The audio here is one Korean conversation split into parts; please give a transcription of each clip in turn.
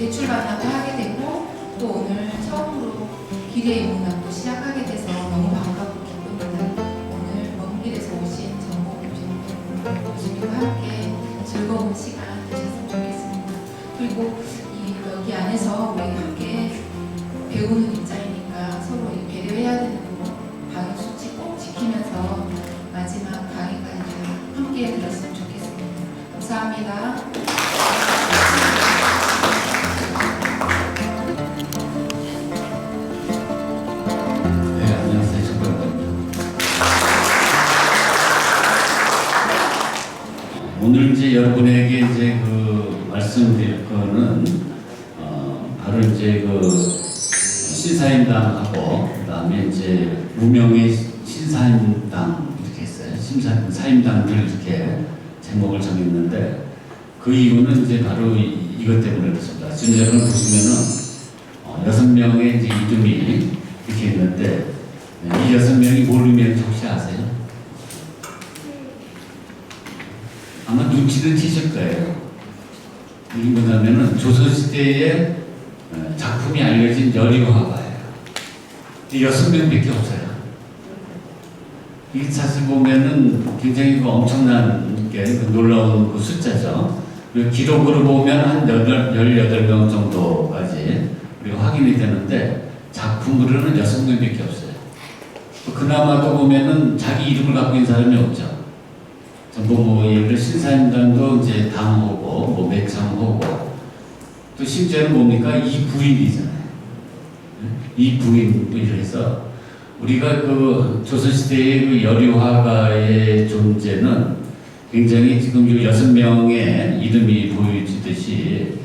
대출 만남도 하게 되고 또 오늘 처음으로 길의 문학도 시작하게 돼서 너무 반갑고 기쁩니다. 오늘 먼 길에서 오신 전복 교수님과 함께 즐거운 시간 되셨으면 좋겠습니다. 그리고 여기 안에서 우리 함께 배우는 입장이니까 서로 배려해야 되는 방역 수칙 꼭 지키면서 마지막 강의까지 다 함께 들었으면 좋겠습니다. 감사합니다. 네, 안녕하세요. 정관입니다. 오늘 이제 여러분에게 이제 말씀드릴 거는 바로 이제 신사임당하고 그다음에 이제 무명의 신사임당 이렇게 했어요. 사임당들 이렇게 제목을 정했는데 그 이유는 이제 바로 이것 때문에 그렇습니다. 지금 여러분 보시면은 6명의 이제 이름이 이렇게 있는데 이 6명이 뭘 의미하는지 혹시 아세요? 아마 눈치는 채실 거예요. 이게 뭐냐면은 조선시대에 작품이 알려진 여리화가예요. 이 6명밖에 없어요. 이 사실 보면은 굉장히 엄청난 게 놀라운 숫자죠. 그리고 기록으로 보면 한 18명 정도까지 우리가 확인이 되는데 작품으로는 6명밖에 없어요. 그나마도 보면은 자기 이름을 갖고 있는 사람이 없죠. 전부 예를 들어 신사임당도 이제 당호고 매창호고 또 심지어는 뭡니까 이부인이잖아요. 이부인 이래서 우리가 조선시대의 여리화가의 존재는 굉장히 지금 6명의 이름이 보여지듯이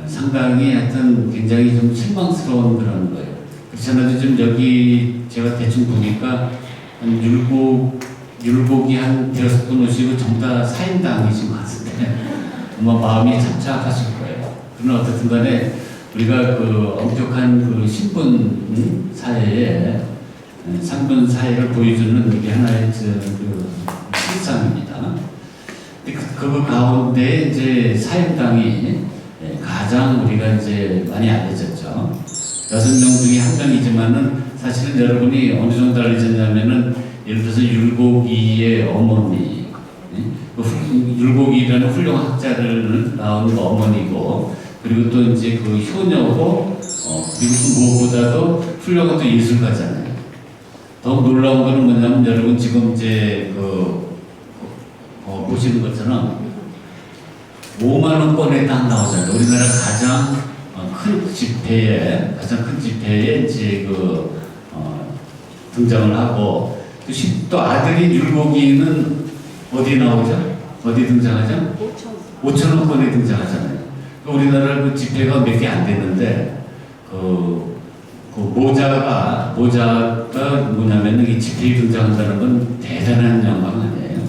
상당히 하여튼 굉장히 좀 실망스러운 그런 거예요. 그렇지 않아도 좀 여기 제가 대충 보니까 한 율곡이 한 5분 오시고 전부 다 사임당이신 것 같은데 아마 마음이 착착하실 거예요. 그러나 어쨌든 간에 우리가 엄격한 신분 사회에 상분 사회를 보여주는 이게 하나의 실상입니다. 그 가운데 이제 사임당이 가장 우리가 이제 많이 알려졌죠. 6명 중에 한 명이지만은 사실은 여러분이 어느 정도 알려졌냐면은 예를 들어서 율곡이의 어머니, 율곡이라는 훌륭한 학자를 낳은 어머니고, 그리고 또 이제 효녀고, 그리고 또 무엇보다도 훌륭한 또 예술가잖아요. 더욱 놀라운 거는 뭐냐면 여러분 지금 이제 보시는 것처럼 5만 원권에 딱 나오잖아요. 우리나라 가장 큰 집회에 이제 등장을 하고. 또 아들인 율곡이는 어디 나오죠? 어디 등장하죠? 5천원권에 등장하잖아요. 우리나라 집회가 몇 개 안 됐는데 모자가 뭐냐면 이 집회에 등장한다는 건 대단한 영광 아니에요.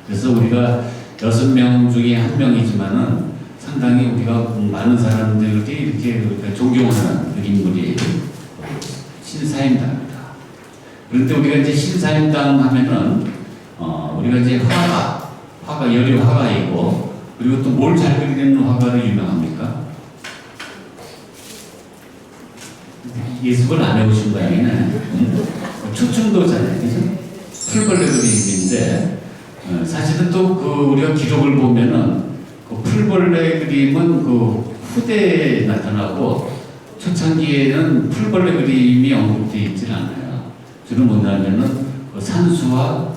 그래서 우리가 6명 중에 1명이지만은 상당히 우리가 많은 사람들이 이렇게 존경하는 인물이 신사임당입니다. 그런데 우리가 이제 신사임당 하면은 우리가 이제 화가 여리 화가이고, 그리고 또 뭘 잘 그리는 화가로 유명합니까? 예습을 안 해오신 거 아니네. 추충도잖아요, 그죠? 풀벌레 그림인데 사실은 또 우리가 기록을 보면은 풀벌레 그림은 후대에 나타나고 초창기에는 풀벌레 그림이 언급되어 있질 않아요. 주로 뭐냐면은 산수화,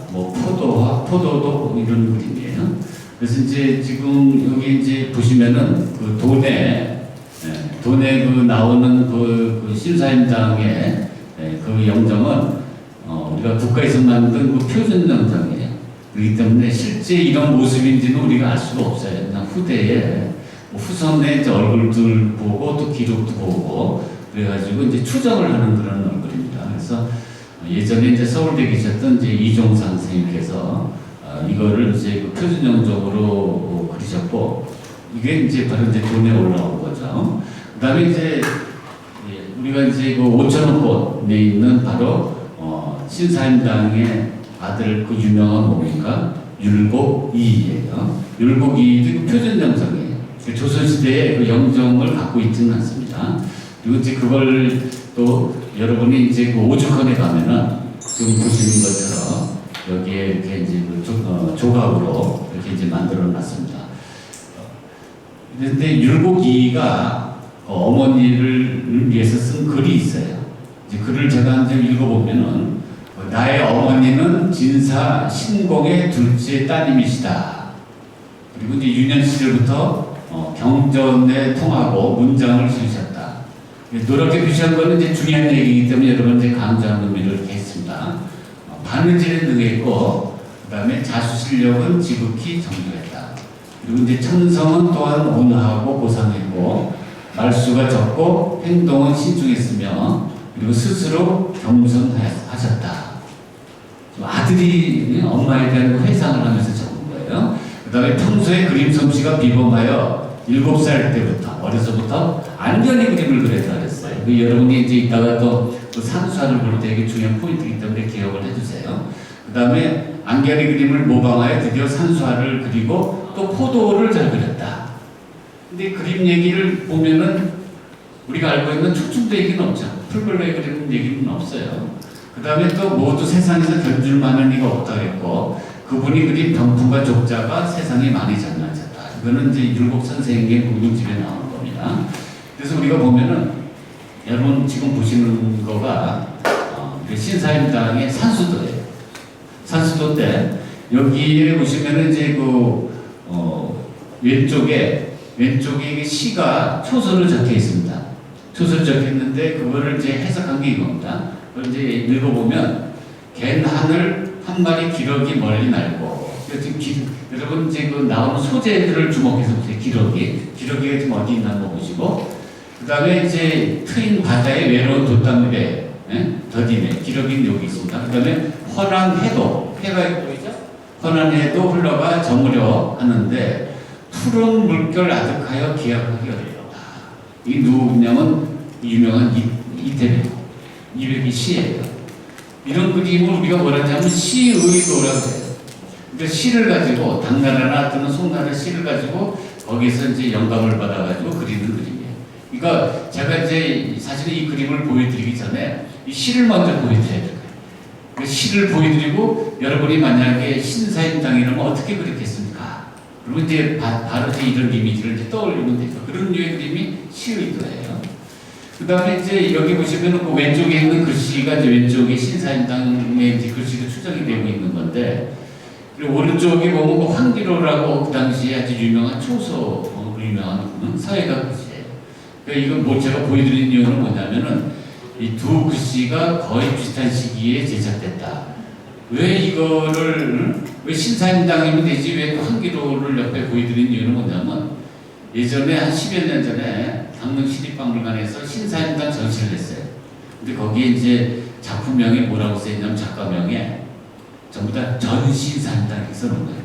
포도도 이런 그림이에요. 그래서 이제 지금 여기 이제 보시면은 돈에 나오는 신사임당의 영정은 우리가 국가에서 만든 표준 영정이에요. 그렇기 때문에 실제 이런 모습인지는 우리가 알 수가 없어요. 그냥 후대에 후손의 이제 얼굴들 보고 또 기록도 보고 그래가지고 이제 추정을 하는 그런 얼굴입니다. 그래서 예전에 이제 서울대 계셨던 이제 이종상 선생님께서 이거를 이제 표준형적으로 그리셨고, 이게 이제 바로 이제 돈에 올라온 거죠. 그 다음에 이제 우리가 이제 5천원권에 있는 바로 신사임당의 아들 유명한 뭡니까? 율곡이예요. 율곡이도 표준형성이에요. 조선시대의 그 영정을 갖고 있지는 않습니다. 그리고 이제 그걸 또 여러분이 이제 그 오죽헌에 가면은 지금 보시는 것처럼 여기에 이렇게 이제 그 조각으로 이렇게 이제 만들어 놨습니다. 그런데 율곡이가 어머니를 위해서 쓴 글이 있어요. 이제 글을 제가 이제 읽어보면은 나의 어머니는 진사 신공의 둘째 따님이시다. 그리고 이제 유년 시절부터 경전에 통하고 문장을 지으셨다. 노랗게 표시한 거는 이제 중요한 얘기이기 때문에 여러분 이제 강조한 의미를 이렇게 했습니다. 바느질에 능했고, 그 다음에 자수 실력은 지극히 정교했다. 그리고 이제 천성은 또한 온화하고 고상했고, 말수가 적고 행동은 신중했으며, 그리고 스스로 겸손하셨다. 아들이 엄마에 대한 회상을 하면서 적은 거예요. 그 다음에 평소에 그림 솜씨가 비범하여 7살 때부터, 어려서부터 안견히 그림을 그렸다 그랬어요. 여러분이 이제 이따가 또 그 산수화를 볼 때 이게 중요한 포인트이기 때문에 기억을 해주세요. 그 다음에 안견히 그림을 모방하여 드디어 산수화를 그리고 또 포도를 잘 그렸다. 근데 그림 얘기를 보면은 우리가 알고 있는 촉충도 얘기는 없죠. 풀벌레 그리는 얘기는 없어요. 그 다음에 또 모두 세상에서 견줄 만한 이가 없다 했고, 그분이 그린 병풍과 족자가 세상에 많이 장난쳤다. 이거는 이제 율곡 선생의 문집에 나오는 겁니다. 그래서 우리가 보면은 여러분 지금 보시는 거가 신사임당의 산수도예요. 산수도 때 여기에 보시면은 이제 왼쪽에 시가 초서를 적혀 있습니다. 초서를 적혀 있는데 그거를 이제 해석한 게 이겁니다. 그걸 이제 읽어보면 갠 하늘 한 마리 기러기 멀리 날고, 여러분 이제 그 나오는 소재들을 주목해서 보세요. 기러기가 지금 어디 있나 한번 보시고, 그 다음에 이제 트인 바다의 외로운 돛담배, 더디네. 기러기는 여기 있습니다. 그 다음에 헌한 해도, 해가 보이죠? 헌한 해도 흘러가 저무려 하는데 푸른 물결 아득하여 기약하기 어렵다. 이 누구냐면 유명한 이태백이 시예요. 이런 그림을 우리가 뭐라 하냐면 시의도라고 해요. 그러니까 시를 가지고 당나라나 또는 송나라 시를 가지고 거기서 이제 영감을 받아가지고 그리는 그림이에요. 그러니까 제가 이제 사실 이 그림을 보여드리기 전에 이 시를 먼저 보여드려야 돼요. 그 시를 보여드리고 여러분이 만약에 신사임당이라면 어떻게 그렸겠습니까? 그리고 이제 바로 이제 이런 이미지를 이제 떠올리면 되죠. 그런 류의 그림이 시의도예요. 그 다음에 이제 여기 보시면 그 왼쪽에 있는 글씨가 이제 왼쪽에 신사임당의 이제 글씨가 추정이 되고 있는 건데, 그리고 오른쪽에 보면 그 황기로라고 그 당시에 아주 유명한 초서, 유명한 사회가 글씨예요. 그러니까 이건 뭐 제가 보여드리는 이유는 뭐냐면은 이 두 글씨가 거의 비슷한 시기에 제작됐다. 왜 이거를, 왜 신사임당이면 되지 왜 또 황기로를 옆에 보여드리는 이유는 뭐냐면, 예전에 한 10여 년 전에 강릉시립박물관에서 신사임당 전시를 했어요. 근데 거기에 이제 작품명에 뭐라고 써있냐면 작가명에 전부 다 전신사임당 써놓은 거예요.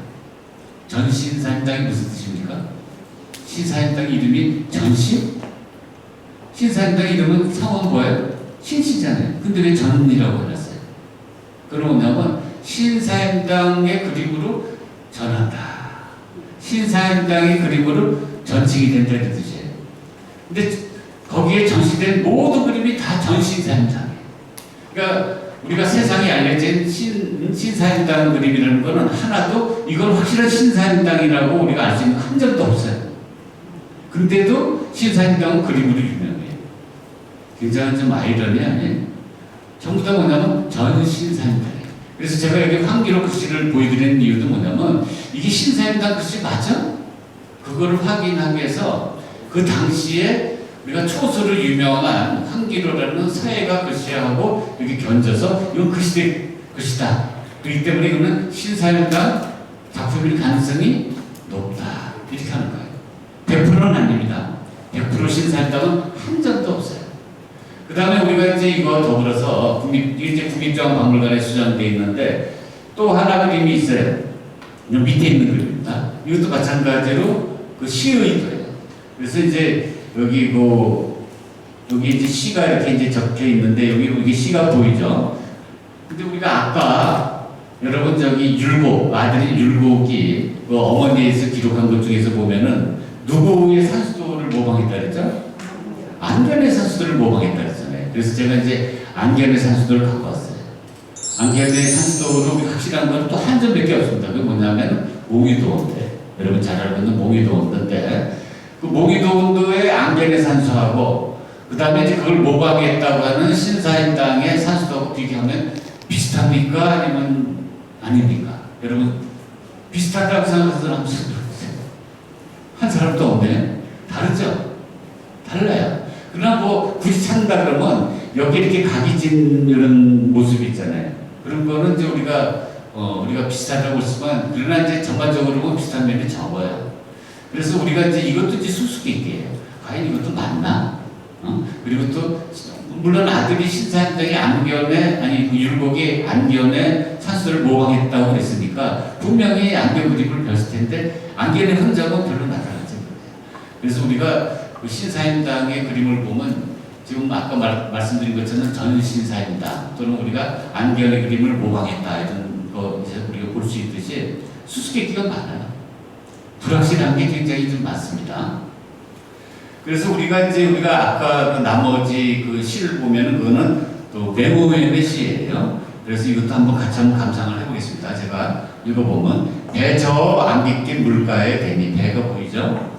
전신사임당이 무슨 뜻입니까? 신사임당 이름이 전신? 신사임당 이름은 성은 뭐예요? 신씨잖아요. 근데 왜 전이라고 해놨어요? 그럼 뭐냐면 신사임당의 그림으로 전한다. 신사임당의 그림으로 전칭이 된다는 뜻이에요. 근데 거기에 전시된 모든 그림이 다 전신사임당이에요. 그러니까 우리가 세상에 알려진 신사임당 그림이라는 거는 하나도 이건 확실한 신사임당이라고 우리가 알 수 있는 한 점도 없어요. 근데도 신사임당은 그림으로 유명해요. 굉장히 좀 아이러니 아니에요? 전부 다 뭐냐면 전신사임당이에요. 그래서 제가 여기 황기로 글씨를 보여드리는 이유도 뭐냐면 이게 신사임당 글씨 맞아? 그거를 확인하기 위해서 그 당시에 우리가 초서를 유명한 황기로라는 사회가 글씨하고 이렇게 견져서 이건 글씨다. 그렇기 때문에 이거는 신사임당 작품일 가능성이 높다. 이렇게 하는 거예요. 100%는 아닙니다. 100% 신사임당은 한 점도 없어요. 그 다음에 우리가 이제 이거 더불어서 이제 국립중앙박물관에 수장되어 있는데 또 하나 그림이 있어요. 이 밑에 있는 그림입니다. 이것도 마찬가지로 그 시의도예요. 그래서 이제 여기 이제 시가 이렇게 이제 적혀 있는데 여기 시가 보이죠? 근데 우리가 아까 여러분 저기 아들이 율곡이 그 어머니에서 기록한 것 중에서 보면은 누구의 산수도를 모방했다 그랬죠? 안견의 산수도를 모방했다 그랬잖아요. 그래서 제가 이제 안견의 산수도를 갖고 왔어요. 안견의 산수도로 확실한 건 또 한 점밖에 없습니다. 그게 뭐냐면 몽유도원대. 여러분 잘 알고 있는 몽유도원대인데 그 몽유도원도의 안견의 산수하고 그 다음에 이제 그걸 모방했다고 하는 신사임당의 산수도하고 비교하면 비슷합니까? 아니면 아닙니까? 여러분 비슷하다고 생각하는 사람 한번 들어보세요. 한 사람도 없네. 다르죠? 달라요. 그러나 뭐 굳이 찾는다 그러면 여기 이렇게 각이 진 이런 모습이 있잖아요. 그런 거는 이제 우리가 비슷하다고 했지만 그러나 이제 전반적으로 보면 비슷한 면이 적어요. 그래서 우리가 이제 이것도 이제 수수께끼예요. 과연 이것도 맞나? 그리고 또 물론 아들이 신사임당의 안견에 아니 그 율곡이 안견의 산수도를 모방했다고 그랬으니까 분명히 안견 그림을 펼을 텐데 안견의 흔적은 별로 나타나지 않아요. 그래서 우리가 그 신사임당의 그림을 보면 지금 아까 말씀드린 것처럼 전신사임당 또는 우리가 안견의 그림을 모방했다 이런 거 이제 우리가 볼 수 있듯이 수수께끼가 많아요. 불확실한 게 굉장히 좀 많습니다. 그래서 우리가 아까 그 나머지 그 시를 보면은 그거는 또 메모의 시예요. 그래서 이것도 한번 같이 한번 감상을 해보겠습니다. 제가 읽어보면 배 저 안깊게 물가에 대니 배가 보이죠.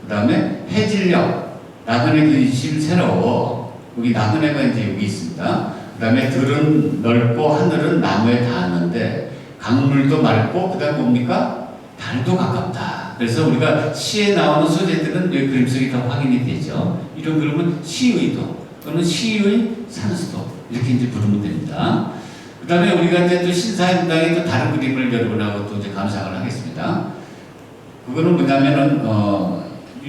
그 다음에 해질녘 나그네 근심 새로워 여기 나그네가 이제 여기 있습니다. 그 다음에 들은 넓고 하늘은 나무에 닿았는데 강물도 맑고 그 다음 뭡니까? 달도 가깝다. 그래서 우리가 시에 나오는 소재들은 여기 그림 속에 다 확인이 되죠. 이런 그림은 시의도 또는 시의 산수도 이렇게 이제 부르면 됩니다. 그 다음에 우리가 이제 또 신사임당의 또 다른 그림을 여러분하고 또 이제 감상을 하겠습니다. 그거는 뭐냐면은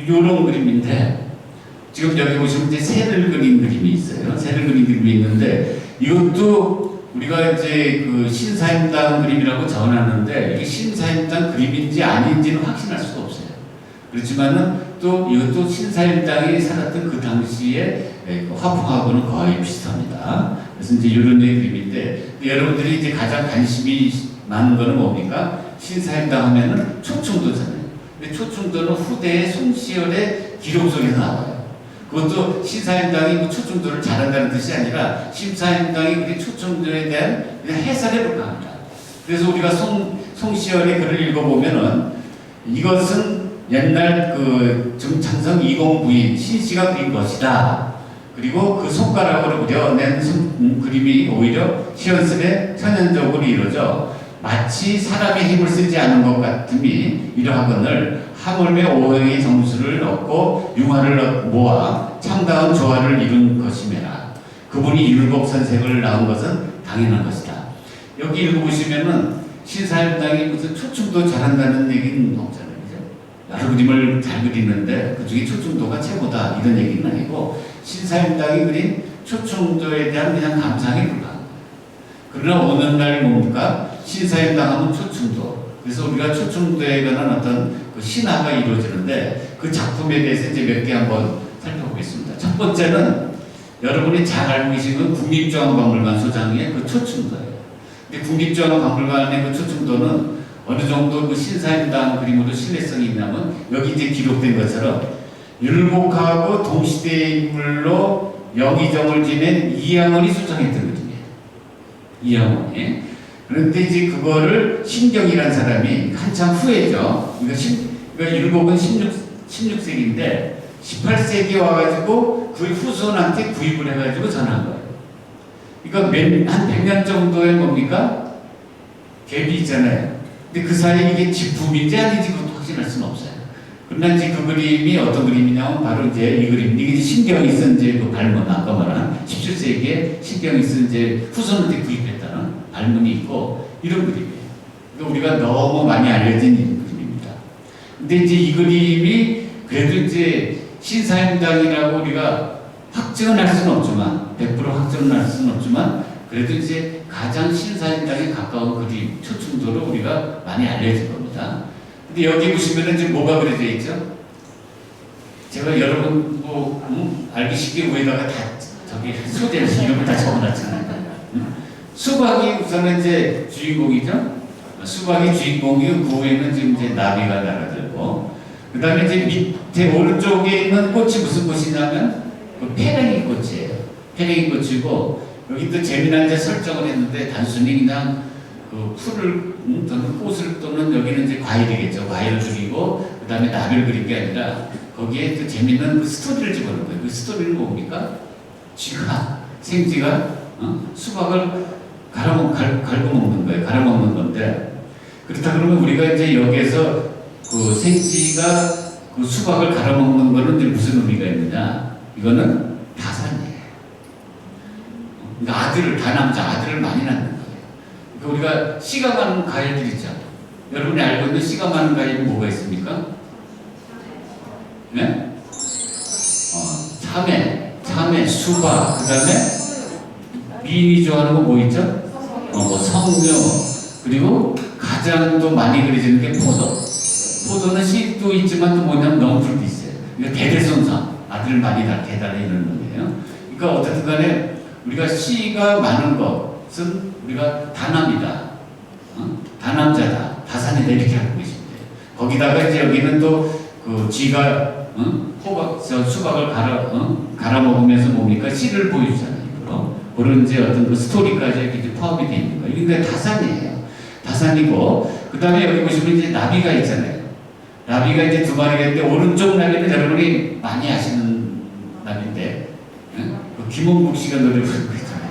요런 그림인데 지금 여기 보시면 이제 새를 그린 그림이 있어요. 새를 그린 그림이 있는데 이것도 우리가 이제 그 신사임당 그림이라고 전하는데 이게 신사임당 그림인지 아닌지는 확신할 수가 없어요. 그렇지만은 또 이것도 신사임당이 살았던 그 당시에 화풍하고는 거의 비슷합니다. 그래서 이제 이런 그림인데 여러분들이 이제 가장 관심이 많은 거는 뭡니까? 신사임당 하면은 초충도잖아요. 근데 초충도는 후대의 송시열의 기록 속에서 나와요. 그것도 신사임당이 뭐 초충도를 잘한다는 뜻이 아니라 신사임당이 그 초충도에 대한 그냥 해설해 볼까 합니다. 그래서 우리가 송시열의 글을 읽어보면은 이것은 옛날 그 정창성 이공부인 신씨가 그린 것이다. 그리고 그 손가락으로 그려낸 그림이 오히려 시연습에 천연적으로 이루어져 마치 사람의 힘을 쓰지 않은 것 같음이 이러하거늘 하물며 오행의 정수를 얻고 융화를 모아 참다운 조화를 이룬 것이매라. 그분이 율곡 선생을 낳은 것은 당연한 것이다. 여기 읽어보시면은 신사임당이 무슨 초충도 잘한다는 얘기는 없잖아요. 그죠? 여러 그림을 잘 그리는데 그 중에 초충도가 최고다 이런 얘기는 아니고 신사임당이 그린 초충도에 대한 그냥 감상에 불과합니다. 그러나 오늘날 뭡니까? 신사임당 하면 초충도. 그래서 우리가 초충도에 관한 어떤 그 신화가 이루어지는데 그 작품에 대해서 이제 몇 개 한번 살펴보겠습니다. 첫 번째는 여러분이 잘 알고 계시는 국립중앙박물관 소장의 그 초충도예요. 근데 국립중앙박물관의 그 초충도는 어느 정도 그 신사임당 그림으로 신뢰성이 있냐면 여기 이제 기록된 것처럼 율곡하고 동시대의 인물로 영의정을 지낸 이양원이 수정했던 거거든요. 이양원이. 그런데 이제 그거를 신경이라는 사람이 한참 후에죠. 이거 율곡은 16세기인데 18세기에 와가지고 그 후손한테 구입을 해가지고 전한 거예요. 그러니까 한 100년 정도의 뭡니까? 갭이 있잖아요. 근데 그 사이에 이게 직품인지 아닌지 그것도 확신할 수는 없어요. 그러나 이제 그 그림이 어떤 그림이냐면 바로 이제 이 그림. 이게 신경이 쓴 이제 그 발문, 아까 말한 17세기에 신경이 쓴 이제 후손한테 구입했다는 발문이 있고 이런 그림이에요. 그러니까 우리가 너무 많이 알려진 그림입니다. 근데 이제 이 그림이 그래도 이제 신사임당이라고 우리가 확증은 할 수는 없지만 100% 확증은 할 수는 없지만 그래도 이제 가장 신사임당에 가까운 그림 초충도로 우리가 많이 알려진 겁니다. 근데 여기 보시면은 지금 뭐가 그려져 있죠? 제가 여러분 알기 쉽게 위에다가 다 저기 소재를 이름을 다 적어놨잖아요. 수박이 우선은 이제 주인공이죠. 수박이 주인공이고 그 후에는 지금 이제 나비가 날아들고 그 다음에 이제 제 오른쪽에 있는 꽃이 무슨 꽃이냐면 그 페랭이 꽃이에요. 페랭이 꽃이고 여기 또 재미난 이제 설정을 했는데 단순히 그냥 그 풀을 또는 꽃을 또는 여기는 이제 과일이겠죠. 과일을 그리고 그 다음에 나비를 그린 게 아니라 거기에 또 재밌는 그 스토리를 집어넣은 거예요. 그 스토리는 뭡니까? 쥐가 생쥐가 수박을 갈고 먹는 거예요. 갈아먹는 건데 그렇다 그러면 우리가 이제 여기에서 그 생쥐가 그 수박을 갈아먹는 거는 이제 무슨 의미가 있느냐? 이거는 다산이에요. 그러니까 다남자 아들을 많이 낳는 거예요. 그러니까 우리가 씨가 많은 과일들 있죠. 여러분이 알고 있는 씨가 많은 과일은 뭐가 있습니까? 네? 참외, 수박, 그 다음에 미인이 좋아하는 거 뭐 있죠? 뭐 석류, 그리고 가장 또 많이 그려지는 게 포도. 포도는 씨도 있지만 또 뭐냐면 넝쿨도 있어요. 그러니까 대대손손, 아들을 많이 낳게 해달라 이런 거예요. 그러니까 어쨌든 간에 우리가 씨가 많은 것은 우리가 다남이다. 다남자다. 다산이다. 이렇게 알고 계시면 돼요. 거기다가 이제 여기는 또 그 쥐가 수박을 갈아 먹으면서 뭡니까? 씨를 보여주잖아요. 그런 이제 어떤 그 스토리까지 이렇게 포함이 되어 있는 거예요. 근데 다산이에요. 다산이고, 그 다음에 여기 보시면 이제 나비가 있잖아요. 나비가 이제 두 마리가 있는데, 오른쪽 나비는 여러분이 많이 아시는 나비인데, 그 김홍국 씨가 노래 부르고 있잖아요.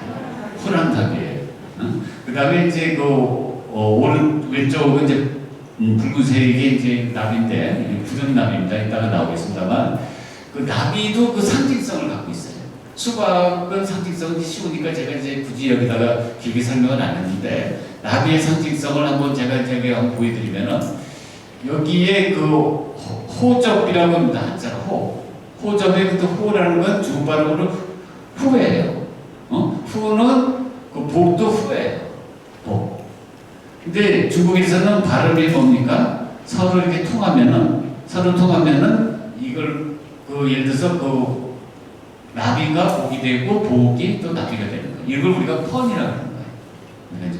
푸른 나비예요. 그 다음에 이제 그, 왼쪽은 이제 붉은색이 이제 나비인데, 푸른 나비입니다. 이따가 나오겠습니다만, 그 나비도 그 상징성을 갖고 있어요. 수박은 상징성이 쉬우니까 제가 이제 굳이 여기다가 길게 설명은 안 했는데, 나비의 상징성을 한번 제가 한번 보여드리면은, 여기에 그 호접이라고 합니다. 한자로 호접의 그 호라는 건 중국 발음으로 후예요. 후는 그 복도 후예요. 복. 근데 중국에서는 발음이 뭡니까? 서로 이렇게 통하면은 이걸 그 예를 들어서 그 나비가 복이 되고 복이 또 나비가 되는 거예요. 이걸 우리가 펀이라고 하는 거예요. 이제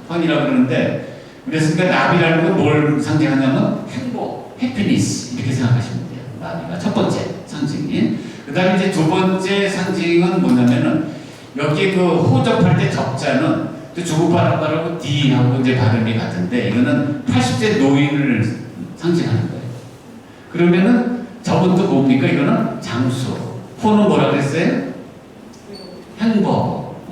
펀이라고 그러는데 그래서 나비라는 건 뭘 상징하냐면 행복, 해피니스 이렇게 생각하시면 돼요. 나비가 첫 번째 상징이. 그 다음에 이제 두 번째 상징은 뭐냐면은 여기 그 호접할 때 접자는 또 중국 발음하고 D하고 이제 발음이 같은데 이거는 80세 노인을 상징하는 거예요. 그러면은 저건 또 뭡니까? 이거는 장수. 호는 뭐라 그랬어요? 행복.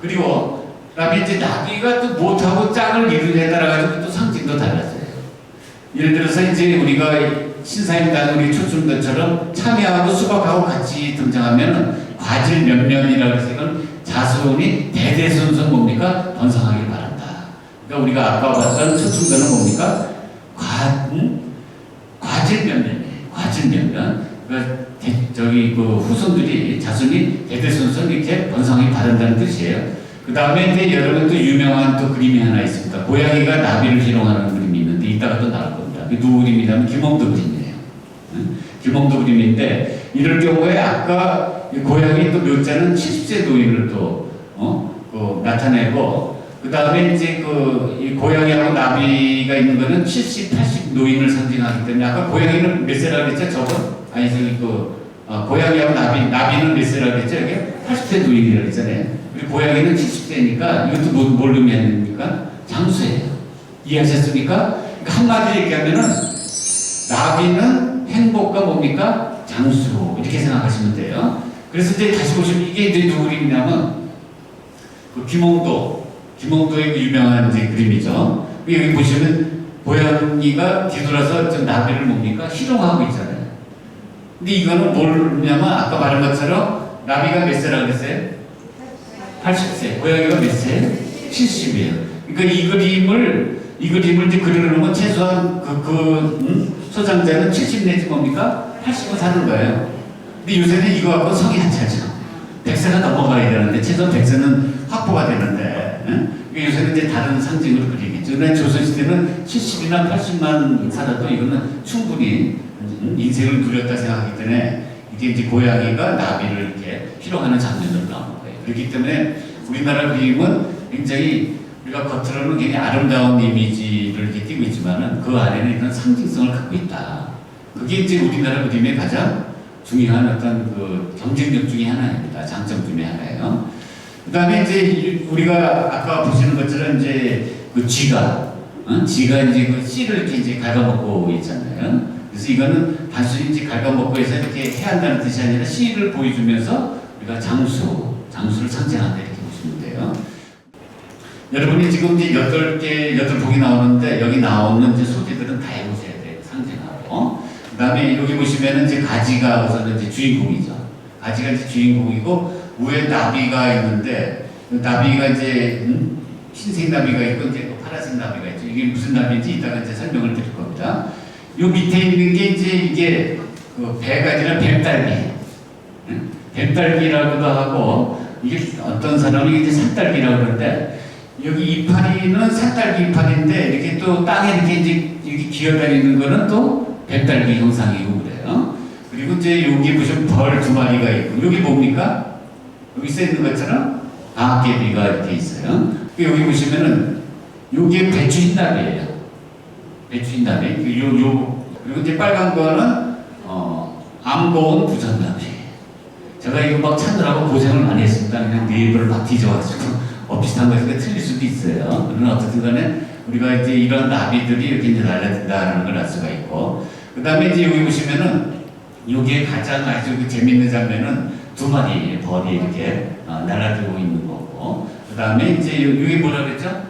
그리고 그다음에 이제 나비가 또 못하고 짝을 이루냐에 따라 가지고 또 상징도 달라져요. 예를 들어서 이제 우리가 신사임당 우리 초춘들처럼 참외하고 수박하고 같이 등장하면은 과질 면면이라고 해서 이건 자손이 대대손손 뭡니까? 번성하길 바란다. 그러니까 우리가 아까 봤던 초춘들은 뭡니까? 과질 면면이에요. 과질 면면. 그러니까 저기 그 후손들이 자손이 대대손손 이렇게 번성하길 바란다는 뜻이에요. 그 다음에 이제 여러분도 유명한 또 그림이 하나 있습니다. 고양이가 나비를 희롱하는 그림이 있는데 이따가 또 나올 겁니다. 그게 누구 그림이냐면 김홍도 그림이에요. 김홍도 그림인데 이럴 경우에 아까 고양이 또 묘자는 70세 노인을 또 나타내고 그 다음에 이제 이 고양이하고 나비가 있는 거는 70, 80 노인을 상징하기 때문에 아까 고양이는 몇 세라고 했죠? 저건? 아니 저기 고양이하고 나비는 몇 세라고 했죠? 이게 80세 노인이라고 했잖아요. 그리고 고양이는 70세니까 이것도 뭘 의미합니까? 장수예요. 이해하셨습니까? 그러니까 한마디로 얘기하면은 나비는 행복과 뭡니까? 장수 이렇게 생각하시면 돼요. 그래서 이제 다시 보시면 이게 이제 누구 그림이냐면 그 김홍도의 그 유명한 이제 그림이죠. 여기 보시면 고양이가 뒤돌아서 좀 나비를 뭡니까? 희롱하고 있잖아요. 근데 이거는 뭐냐면 아까 말한 것처럼 나비가 몇 세라고 그랬어요? 80세. 고양이가 몇 세? 70이에요. 그러니까 이 그림을 이제 그려놓으면 최소한 소장자는 70 내지 뭡니까? 80은 사는 거예요. 근데 요새는 이거 갖고 성이 안 차죠. 100세가 넘어가야 되는데, 최소한 100세는 확보가 되는데, 그러니까 요새는 이제 다른 상징으로 그리겠죠. 근데 조선시대는 70이나 80만 살아도 이거는 충분히 인생을 누렸다 생각하기 때문에 이게 이제 고양이가 나비를 이렇게 희롱하는 장면으로 나오는 거예요. 그렇기 때문에 우리나라 그림은 굉장히 우리가 겉으로는 굉장히 아름다운 이미지를 이렇게 띄고 있지만은 그 안에는 이런 상징성을 갖고 있다. 그게 이제 우리나라 그림의 가장 중요한 어떤 그 경쟁력 중에 하나입니다. 장점 중에 하나예요. 그 다음에 이제 우리가 아까 보시는 것처럼 이제 그 쥐가 이제 그 씨를 이렇게 이제 갉아먹고 있잖아요. 그래서 이거는 단순히 이제 갉아먹고 해서 이렇게 해야 한다는 뜻이 아니라 씨를 보여주면서 우리가 장수를 상징한다 이렇게 보시면 돼요. 여러분이 지금 이제 8곡이 나오는데 여기 나오는 이제 소재들은 다 해보셔야 돼요. 상징하고. 그 다음에 여기 보시면은 이제 가지가 우선은 이제 주인공이죠. 가지가 이제 주인공이고 위에 나비가 있는데 나비가 이제 흰색 나비가 있고 이제 파란색 나비가 있죠. 이게 무슨 나비인지 이따가 이제 설명을 드릴 겁니다. 요 밑에 있는 게 이게 그 배가 아니라 뱀딸기. 뱀딸기라고도 하고 이게 어떤 사람이 이제 산딸기라고 그러는데 여기 이파리는 산딸기 이파리인데 이렇게 또 땅에 이렇게 이제 이렇게 기어다니는 거는 또 뱀딸기 형상이고 그래요. 그리고 이제 여기 보시면 벌 2마리가 있고 여기 뭡니까? 여기 써 있는 것처럼 방앗개비가 이렇게 있어요. 여기 보시면은 요게 배추흰나비예요. 배추흰나비. 그리고 이제 빨간 거는 암고운 부전나비. 제가 이거 막 찾느라고 고생을 많이 했습니다. 그냥 네이버를 막 뒤져가지고 비슷한 거 있으니까 틀릴 수도 있어요. 그러나 어쨌든 간에 우리가 이제 이런 나비들이 이렇게 이제 날아든다는 걸 알 수가 있고 그 다음에 이제 여기 보시면은 여기에 가장 아주 그 재밌는 장면은 2마리 벌이 이렇게 날아들고 있는 거고 그 다음에 이제 여기 뭐라 그랬죠?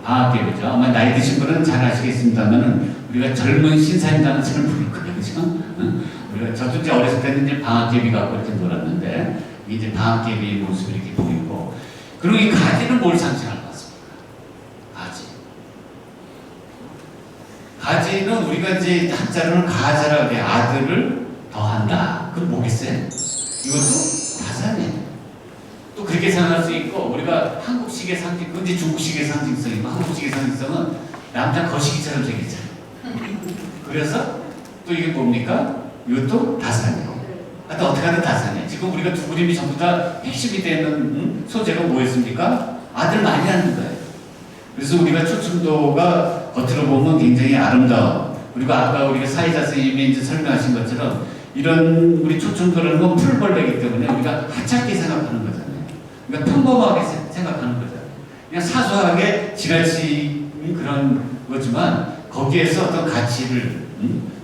방앗개비죠. 아마 나이 드신 분은 잘 아시겠습니다만은 우리가 젊은 신사임당은 잘 모를 거예요. 그죠? 우리가 저도 이제 어렸을 때는 이제 방앗개비 갖고 이렇게 놀았는데 이제 방앗개비의 모습이 이렇게 보이고 그리고 이 가지는 뭘 상징할 것 같습니까? 가지는 우리가 이제 한자로는 가자라고 해요. 아들을 더한다. 그건 뭐겠어요? 이것도 다산이에요. 또 그렇게 생각할 수 있고 우리가 한국식의 상징, 근데 중국식의 상징성이고 한국식의 상징성은 남자 거시기처럼 생겼잖아요. 그래서 또 이게 뭡니까? 이것도 다산이에요. 하여튼 어떻게 하든 다산이에요. 지금 우리가 두 그림이 전부 다 핵심이 되는 소재가 뭐였습니까? 아들 많이 하는 거예요. 그래서 우리가 초충도가 겉으로 보면 굉장히 아름다워. 그리고 아까 우리가 사이자 선생님이 이제 설명하신 것처럼 이런 우리 초충도라는 건 풀벌레이기 때문에 우리가 하찮게 생각하는 거잖아요. 그러니까 평범하게 생각하는 거잖아요. 그냥 사소하게 지나치는 그런 거지만 거기에서 어떤 가치를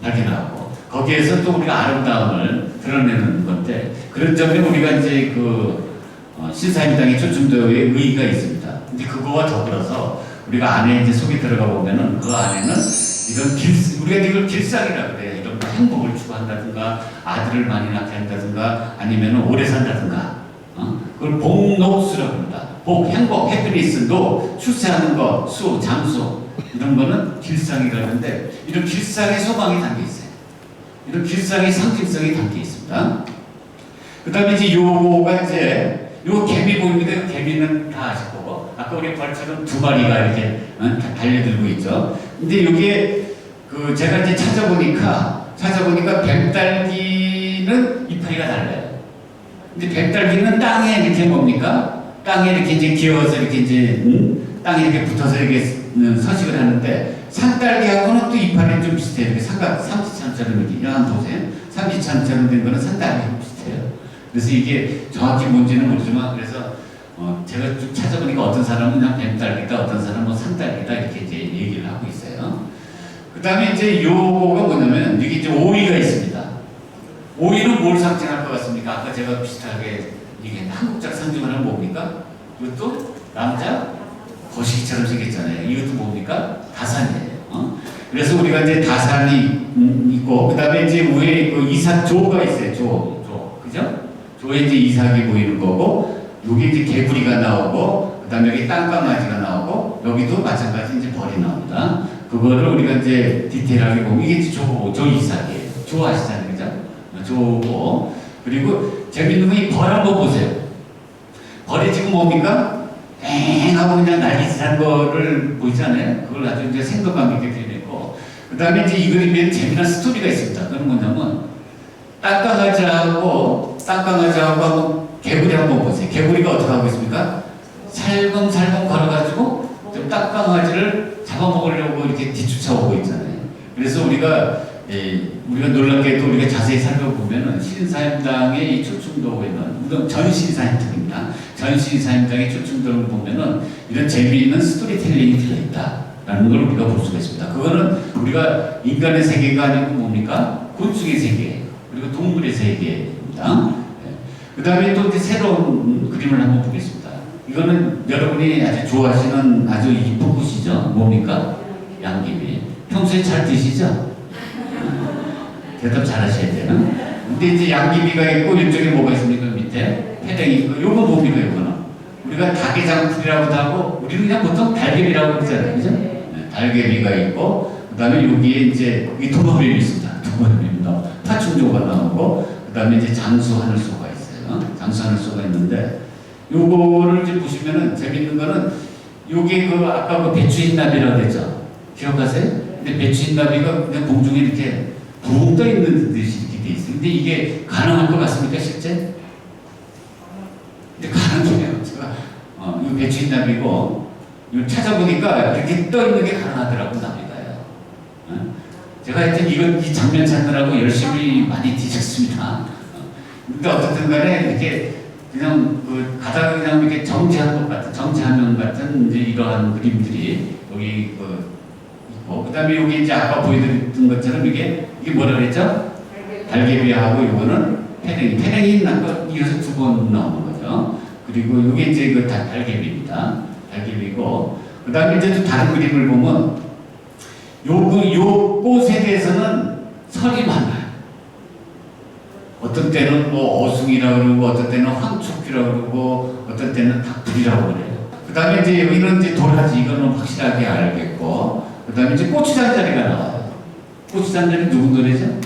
발견하고 거기에서 또 우리가 아름다움을 드러내는 건데 그런 점에 우리가 이제 신사임당의 초충도의 의의가 있습니다. 근데 그거와 더불어서 우리가 안에 이제 속에 들어가 보면은 그 안에는 이런 우리가 이걸 길상이라고 그래요. 이런 행복을 추구한다든가 아들을 많이 낳게 한다든가 아니면 오래 산다든가 그걸 복록수라고 합니다. 복, 행복, 해피니스, 노, 출세하는 거, 수, 장수 이런 거는 길상이라고 하는데 이런 길상의 소망이 담겨 있어요. 이런 길상의 상징성이 담겨 있습니다. 그 다음에 이제 요거가 이제 요 개미 보입니다. 요 개미는 다 아시고 아까 우리 벌처럼 2마리가 이렇게 달려들고 있죠. 근데 요게 제가 이제 찾아보니까 뱀딸기는 이파리가 달라요. 근데 뱀딸기는 땅에 이렇게 뭡니까? 땅에 이렇게 이제 기어서 이렇게 이제 땅에 이렇게 붙어서 이렇게 서식을 하는데 산딸기하고는 또 이파리는 좀 비슷해요. 이렇게 삼지참처럼 이렇게 한번 보세요. 삼지참처럼 된 거는 산딸기하고 비슷해요. 그래서 이게 정확히 뭔지는 모르지만 그래서 제가 쭉 찾아보니까 어떤 사람은 그냥 뱀딸기다, 어떤 사람은 뭐 산딸기다 이렇게 이제 얘기를 하고 있어요. 그 다음에 이제 요거가 뭐냐면 여기 이제 오이가 있습니다. 오이는 뭘 상징할 것 같습니까? 아까 제가 비슷하게 얘기했는데 한국적 상징을 하면 뭡니까? 이것도 남자 거시기처럼 생겼잖아요. 이것도 뭡니까? 다산이에요. 그래서 우리가 이제 다산이 있고 그 다음에 이제 위에 이삭조가 있어요. 조. 그죠? 조에 이제 이삭이 보이는 거고 여기 이제 개구리가 나오고 그 다음에 여기 땅강아지가 나오고 여기도 마찬가지 이제 벌이 나옵니다. 그거를 우리가 이제 디테일하게 보면 이게 이제 조 이삭이에요. 조 아시잖아요. 그죠? 조고 그리고 재밌는 건 이 벌 한번 보세요. 벌이 지금 뭡니까? 엥 하고 그냥 날개짓한 거를 보이잖아요. 그걸 아주 이제 생동감 있게 표현했고 그 다음에 이제 이 그림에 재미난 스토리가 있습니다. 그건 뭐냐면 땅강아지하고 개구리 한번 보세요. 개구리가 어떻게 하고 있습니까? 살금살금 걸어가지고 좀 땅강아지를 잡아먹으려고 이렇게 뒤쫓아오고 있잖아요. 그래서 우리가 우리가 놀랍게도 우리가 자세히 살펴보면은 신사임당의 이 초충도에는 물론 전 신사임당입니다. 전 신사임당의 초충도를 보면은 이런 재미있는 스토리텔링이 들어있다라는 걸 우리가 볼 수가 있습니다. 그거는 우리가 인간의 세계가 아니고 뭡니까? 곤충의 세계 그리고 동물의 세계입니다. 그 다음에 또 이제 새로운 그림을 한번 보겠습니다. 이거는 여러분이 아주 좋아하시는 아주 이쁜 곳이죠. 뭡니까? 양귀비. 평소에 잘 드시죠? 대답 잘 하셔야 돼요. 근데 이제 양귀비가 있고 이쪽에 뭐가 있습니까? 밑에 패댕이 있고 요거 뭡니까? 요거는 우리가 닭게장풀이라고도 하고 우리는 그냥 보통 달개비라고 그러잖아요. 그죠? 네, 달개비가 있고 그 다음에 여기에 이제 이 도마뱀이 있습니다. 도마뱀입니다. 파충류가 나오고 그 다음에 이제 장수 하늘소가 있어요. 장수 하늘소가 있는데 요거를 이제 보시면은 재밌는 거는 요게 그 아까 그 배추흰나비라고 했죠. 기억하세요? 근데 배추흰나비가 그냥 공중에 이렇게 붕 떠 있는 듯이 이렇게 돼 있어요. 근데 이게 가능할 것 같습니까, 실제? 근데 가능해요. 제가 이거 배추흰나비고 이거 찾아보니까 이렇게 떠 있는 게 가능하더라고요, 나비가요. 제가 하여튼 이 장면 찾느라고 열심히 많이 뒤졌습니다. 근데 어쨌든 간에 이렇게 그냥 그 가다가 그냥 이렇게 정지한 것 같은 정지하면 같은 이제 이러한 그림들이 여기 있고 그다음에 여기 이제 아까 보여드렸던 것처럼 이게 뭐라 그랬죠? 달개비하고 이거는 패댕이 아까 이어서 두 번 나오는 거죠. 그리고 이게 이제 그 달개비입니다. 달개비고 그다음에 이제 또 다른 그림을 보면 요 꽃에 대해서는 설이 많아요. 어떤 때는 뭐 어숭이라고 그러고 어떤 때는 황초기라고 그러고 어떤 때는 닭불이라고 그래요. 그 다음에 이제 여기는 이제 도라지 이거는 확실하게 알겠고 그 다음에 이제 고추장자리가 나와요. 고추장자리 누구 노래죠?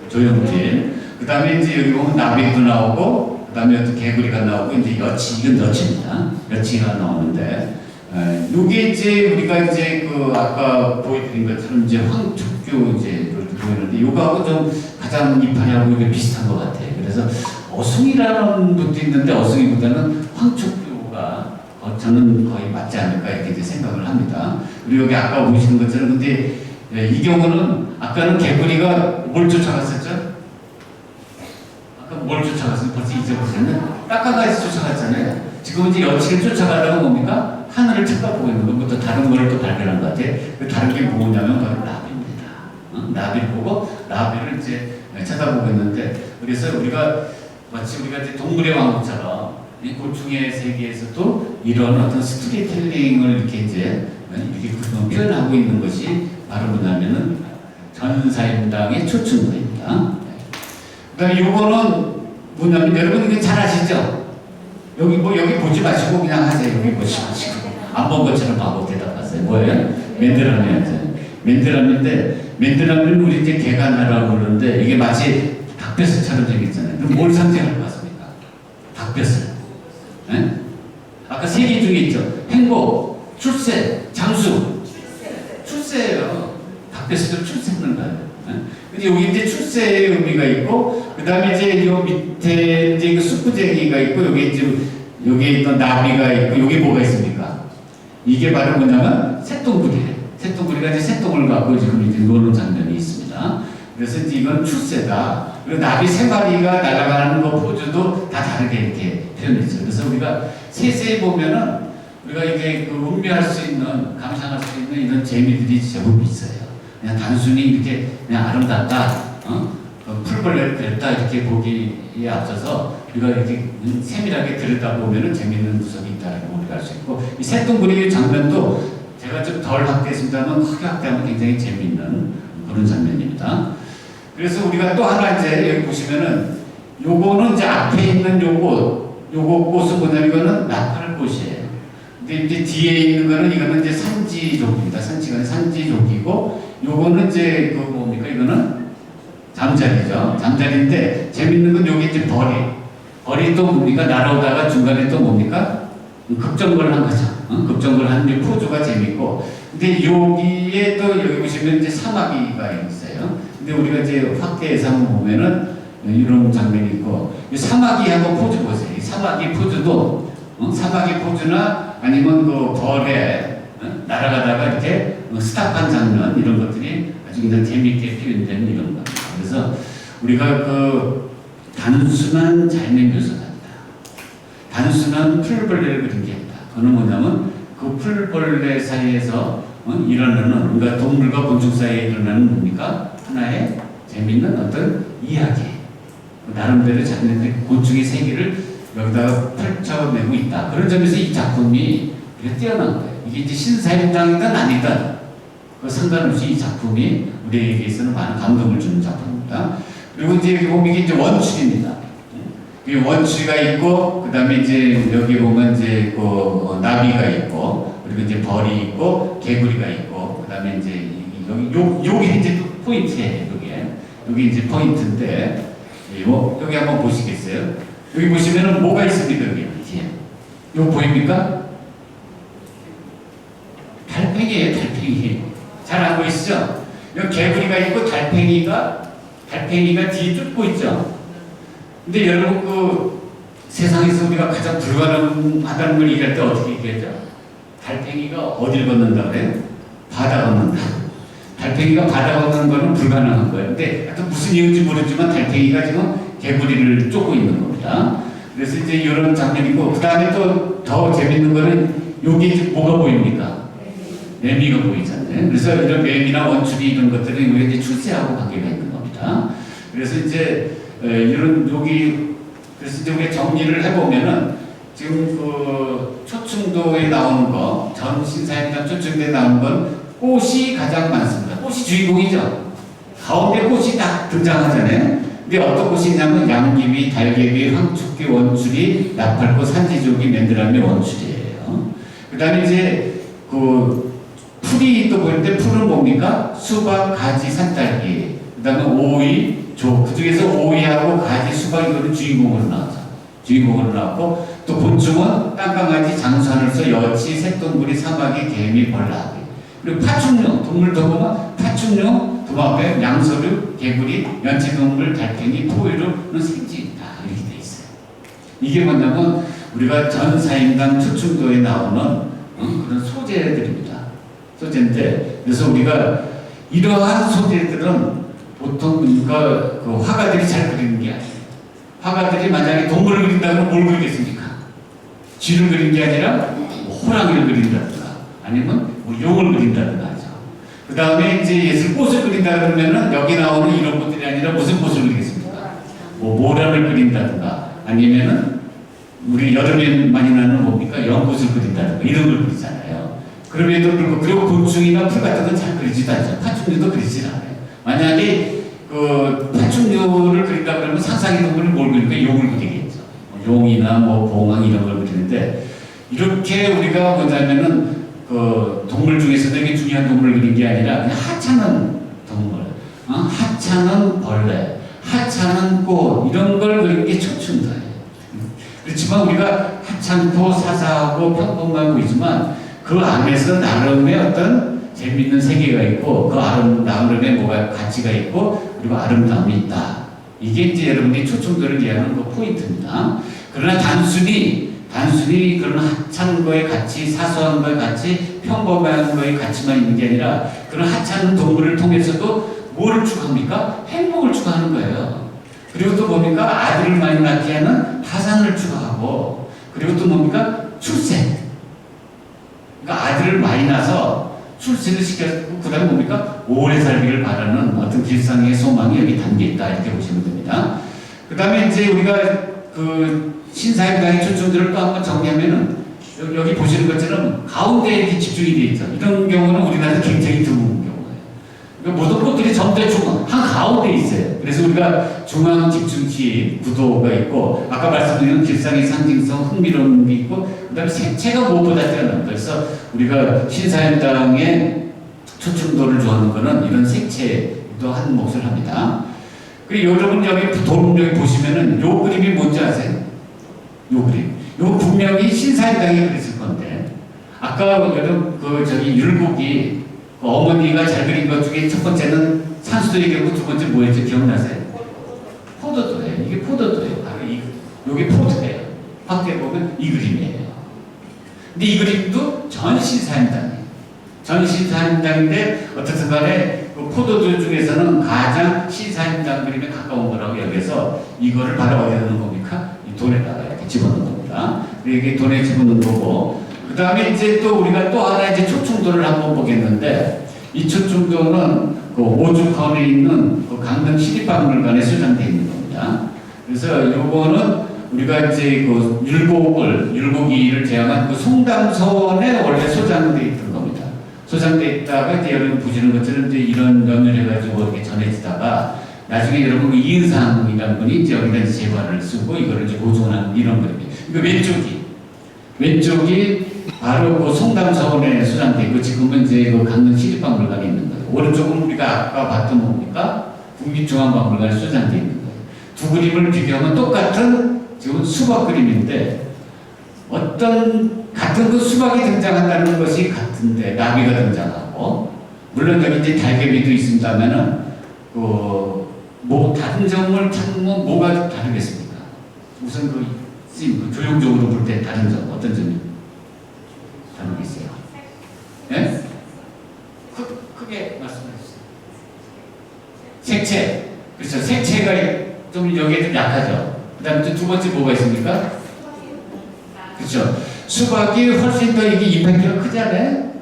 조영진. 그 다음에 이제 여기 보면 나비도 나오고 그 다음에 어떤 개구리가 나오고 이제 여치 이건 여치입니다. 여치가 나오는데 요게 이제 우리가 이제 그 아까 보여드린 것처럼 이제 황초교 이제 보이는데 요거하고 좀 가장 이파리하고 이게 비슷한 것 같아요. 그래서 어숭이라는 것도 있는데 어숭이보다는 황초교가 저는 거의 맞지 않을까 이렇게 이제 생각을 합니다. 그리고 여기 아까 보시는 것처럼 근데 이 경우는 아까는 개구리가 뭘 쫓아갔었죠? 아까 뭘 쫓아갔어요? 벌써 잊어버렸네. 딱가가에서 쫓아갔잖아요. 지금 이제 여치를 쫓아가려고 뭡니까? 하늘을 쳐다보고 있는 것부터 다른 거를 또 발견한 것 같아요. 그 다른 게 뭐냐면 바로 나비입니다. 나비를 보고 나비를 이제 쳐다보고 있는데 그래서 우리가 마치 우리가 이제 동물의 왕국처럼 이 곤충의 세계에서도 이런 어떤 스토리텔링을 이렇게 이제 이렇게 표현하고 있는 것이 바로 뭐냐면은 전사임당의 초충도입니다. 그다음에 요거는 뭐냐면 여러분 이거 잘 아시죠? 여기 보지 마시고 그냥 하세요. 여기 보지 마시고 안 본 것처럼 바보 대답하세요. 뭐예요? 맨드라미였죠. 맨드라미인데 맨드라미는 우리 이제 개간하라고 그러는데 이게 마치 닭뼈슬처럼 생겼잖아요. 그럼 뭘 상징할 것 같습니까? 닭뼈슬. 네? 아까 세 개 중에 있죠. 행복, 출세, 장수. 출세예요. 닭뼈슬도 출세하는 거예요. 네? 근데 여기 이제 출세의 의미가 있고, 그 다음에 이제 요 밑에 이제 그 숙부쟁이가 있고, 여기에 있던 나비가 있고, 여기 뭐가 있습니까? 이게 바로 뭐냐면 새똥구리예요. 새똥구리가 이제 새똥을 갖고 지금 이제 노는 장면이 있습니다. 그래서 이제 이건 출세다. 그리고 나비 세 마리가 날아가는 거 포즈도 다 다르게 이렇게 표현했죠. 그래서 우리가 세세히 보면은 우리가 이게 그 음미할 수 있는, 감상할 수 있는 이런 재미들이 제법 있어요. 그냥 단순히 이렇게 그냥 아름답다, 풀벌레를 그렸다 이렇게 보기에 앞서서 우리가 이렇게 세밀하게 들여다보면은 재미있는 구석이 있다는 걸 우리가 알 수 있고, 이 새똥구리 장면도 제가 좀 덜 확대했습니다만 크게 확대하면 굉장히 재미있는 그런 장면입니다. 그래서 우리가 또 하나 이제 여기 보시면은 요거는 이제 앞에 있는 요거 꽃은 뭐냐면 이거는 나팔꽃이에요. 근데 이제 뒤에 있는 거는 이거는 이제 산지족입니다. 산지족이고 요거는 이제 그 뭡니까? 이거는 잠자리죠. 잠자리인데 재밌는 건 여기 이제 벌이 또 뭡니까? 날아오다가 중간에 또 뭡니까? 급정거를 한 거죠. 급정거를 하는 포즈가 재밌고, 근데 여기에 또 여기 보시면 이제 사마귀가 있어요. 근데 우리가 이제 확대해서 한번 보면은 이런 장면이 있고, 이 사마귀하고 포즈 보세요. 이 사마귀 포즈도 사마귀 포즈나 아니면 그 벌에 날아가다가 이렇게 스탑한 장면 이런 것들이 아주 그냥 재미있게 표현되는 이런 겁니다. 그래서 우리가 그 단순한 자연의 묘사가 아니다. 단순한 풀벌레를 그린 게 아니다. 그건 뭐냐면 그 풀벌레 사이에서 일어나는 그러니까 동물과 곤충 사이에 일어나는 뭡니까? 하나의 재미있는 어떤 이야기. 나름대로 자기네들 곤충의 세계를 여기다가 펼쳐내고 있다. 그런 점에서 이 작품이 뛰어난 거예요. 이게 이제 신사임당이든 아니든 그 상관없이 이 작품이 우리에게 있어서는 많은 감동을 주는 작품입니다. 그리고 이제 여기 보면 이게 이제 원추리입니다. 이 원추리가 있고, 그 다음에 이제 여기 보면 이제 그 나비가 있고, 그리고 이제 벌이 있고, 개구리가 있고, 그 다음에 이제 여기 이제 또 포인트예요. 여기 이제 포인트인데, 여기 한번 보시겠어요? 여기 보시면은 뭐가 있습니까? 여기 뒤에. 이거 보입니까? 달팽이에요, 달팽이. 잘 안 보이시죠? 여기 개구리가 있고 달팽이가 뒤에 쫓고 있죠? 근데 여러분 그 세상에서 우리가 가장 불가능하다는 걸 얘기할 때 어떻게 얘기하죠? 달팽이가 어딜 걷는다 그래요? 바다 걷는다. 달팽이가 바다 걷는 거는 불가능한 거예요. 근데 하여튼 무슨 이유인지 모르지만 달팽이가 지금 개구리를 쫓고 있는 겁니다. 그래서 이제 이런 장면이고, 그 다음에 또 더 재밌는 거는 여기 이제 뭐가 보입니까? 매미가 보이잖아요. 그래서 이런 매미나 원추리 이런 것들은 이제 출세하고 관계가 있는 겁니다. 그래서 이제 이런 여기 그래서 이제 우리가 정리를 해보면은 지금 그 초충도에 나오는 거, 전 신사임당 초충도에 나오는 건 꽃이 가장 많습니다. 꽃이 주인공이죠. 가운데 꽃이 딱 등장하잖아요. 근데 어떤 꽃이 있냐면 양귀비, 달개비, 황축기, 원추리, 나팔꽃, 산지조기, 맨드라미, 원추리예요. 그 다음에 이제 그 풀이 또 보이는데 풀은 뭡니까? 수박, 가지, 산딸기. 그 다음에 오이, 조. 그 중에서 오이하고 가지, 수박 이거는 주인공으로 나왔죠. 주인공으로 나왔고, 또 곤충은 땅강아지, 장수하늘소, 여치, 새똥구리, 사마귀, 개미, 벌나귀. 그리고 파충류, 동물도 보면 파충류, 도마뱀, 양서류, 개구리, 연체동물, 달팽이, 포유류는 생쥐다 이렇게 돼 있어요. 이게 뭐냐면 우리가 전사임당 초충도에 나오는 그런 소재들입니다. 소재인데, 그래서 우리가 이러한 소재들은 보통 그러니까 그 화가들이 잘 그리는 게 아니에요. 화가들이 만약에 동물을 그린다면 뭘 그리겠습니까? 쥐를 그린 게 아니라 뭐 호랑이를 그린다든가 아니면 뭐 용을 그린다든가 하죠. 그 다음에 이제 예술 꽃을 그린다 그러면은 여기 나오는 이런 꽃들이 아니라 무슨 꽃을 그리겠습니까? 뭐 모란을 그린다든가 아니면은 우리 여름에 많이 나는 뭡니까? 연꽃을 그린다든가 이런 걸 그리잖아요. 그럼에도 불구하고 그리고 곤충이나 풀 같은 건 잘 그리지도 않죠. 파충류도 그리지 않아요. 만약에 그 파충류를 그린다 그러면 상상의 동물을 뭘 그릴까? 용을 그리겠죠. 용이나 뭐 봉황 이런 걸 그리는데 이렇게 우리가 뭐냐면은 그 동물 중에서도 되게 중요한 동물을 그린 게 아니라 그냥 하찮은 동물, 하찮은 벌레, 하찮은 꽃 이런 걸 그린 게 초충도예요. 그렇지만 우리가 하찮고 사사하고 평범하고 있지만 그 안에서 나름의 어떤 재미있는 세계가 있고 그 나름의 뭐가 가치가 있고 그리고 아름다움이 있다. 이게 이제 여러분이 초충도를 이해하는 그 포인트입니다. 그러나 단순히 그런 하찮은 거의 가치, 사소한 거의 가치, 평범한 거의 가치만 있는 게 아니라 그런 하찮은 동물을 통해서도 뭐를 추구합니까? 행복을 추구하는 거예요. 그리고 또 뭡니까? 아들을 많이 낳게 하는 파산을 추구하고 그리고 또 뭡니까? 출세. 그러니까 아들을 많이 낳아서 출세를 시켰고 그 다음에 뭡니까? 오래 살기를 바라는 어떤 길상의 소망이 여기 담겨있다 이렇게 보시면 됩니다. 그 다음에 이제 우리가 그 신사임당의 초충들을 또 한번 정리하면은 여기 보시는 것처럼 가운데에 이렇게 집중이 되어 있죠. 이런 경우는 우리나라에서 굉장히 드문 경우예요. 그러니까 모든 것들이 전부 다 중앙, 한 가운데에 있어요. 그래서 우리가 중앙 집중시 구도가 있고 아까 말씀드린 길상의 상징성, 흥미로움이 있고 그 다음에 색채가 무엇보다 뛰어납니다. 그래서 우리가 신사임당의 초충도를 좋아하는 거는 이런 색채도 한 몫을 합니다. 그리고 여러분 여기 여기 보시면은 요 그림이 뭔지 아세요? 요 그림. 요 분명히 신사임당이 그랬을 건데 아까 여러분 그 저기 율곡이 그 어머니가 잘 그린 것 중에 첫 번째는 산수도 얘기하고 두 번째 뭐였죠? 기억나세요? 포도도예요. 이게 포도도예요. 바로 요게 포도예요. 밖에 보면 이 그림이에요. 근데 이 그림도 전 신사임당이에요. 전 신사임당인데 어떻든 간에 그 포도주 중에서는 가장 신사임당 그림에 가까운 거라고 여기서 이거를 바로 어디다 넣는 겁니까? 이 돈에다가 이렇게 집어넣는 겁니다. 이게 돈에 집어넣는 거고, 그 다음에 이제 또 우리가 또 하나 이제 초충도를 한번 보겠는데, 이 초충도는 그 오죽헌에 있는 그 강릉 시립박물관에 수장되어 있는 겁니다. 그래서 요거는 우리가 이제 그 율곡이를 제왕한 그 송담선에 원래 소장되어 있던 겁니다. 소장되어 있다가 이제 여러분 보시는 것처럼 이제 이런 연결해가지고 이렇게 전해지다가 나중에 여러분 그 이은상이라는 분이 이제 여기다 이제 제관을 쓰고 이거를 이제 보존하는 이런 거입니다. 이거 왼쪽이 바로 그 송담서원에 수장되어 있고 지금은 이제 그 강릉 시립박물관에 있는 거예요. 오른쪽은 우리가 아까 봤던 뭡니까? 국립중앙박물관에 수장되어 있는 거예요. 두 그림을 비교하면 똑같은 지금 수박 그림인데 같은 그 수박이 등장한다는 것이 같은데 나비가 등장하고 물론 여기 이제 달개비도 있습니다만은 뭐 다른 점을 찾으면 뭐가 다르겠습니까? 우선 그 조형적으로 볼 때 다른 점 어떤 점이 다르겠어요? 예? 크게 말씀해 주세요. 색채. 그렇죠. 색채가 좀 여기에 좀 약하죠. 그 다음에 두 번째 뭐가 있습니까? 그렇죠. 수박이 훨씬 더 이게 임팩트가 크잖아요.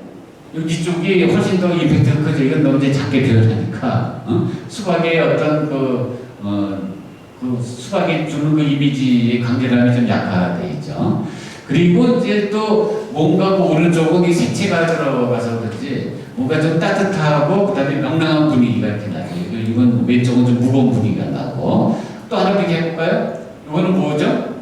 여기 쪽이 훨씬 더 임팩트가 크죠. 이건 너무 이제 작게 표현하니까. 수박의 어떤 그 수박이 주는 그 이미지의 강렬함이 좀 약화되어 있죠. 그리고 이제 또 뭔가 그 오른쪽은 이 색채가 들어가서 그렇지 뭔가 좀 따뜻하고 그 다음에 명랑한 분위기가 이렇게 나죠. 이건 왼쪽은 좀 무거운 분위기가 나고 또 하나 비교해볼까요? 이거는 뭐죠?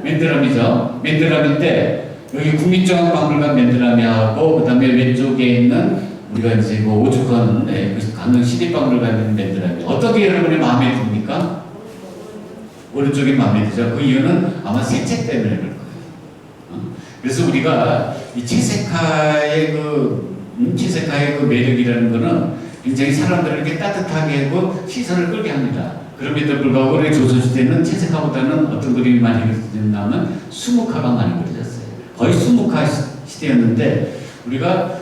맨드람이죠. 맨드람인데 여기 국립중앙박물관 맨드람이하고 그 다음에 왼쪽에 있는 우리가 이제 뭐 오죽헌 강릉 시립박물관에 있는 맨드람이 어떤 게 여러분의 마음에 듭니까? 오른쪽이 마음에 들죠. 그 이유는 아마 색채 때문에 그럴 거예요. 그래서 우리가 이 채색화의 채색화의 그 매력이라는 거는 굉장히 사람들을 이렇게 따뜻하게 하고 시선을 끌게 합니다. 그럼에도 불구하고 우리 조선시대는 채색화보다는 어떤 그림이 많이 그려졌냐면 수묵화가 많이 그려졌어요. 거의 수묵화 시대였는데 우리가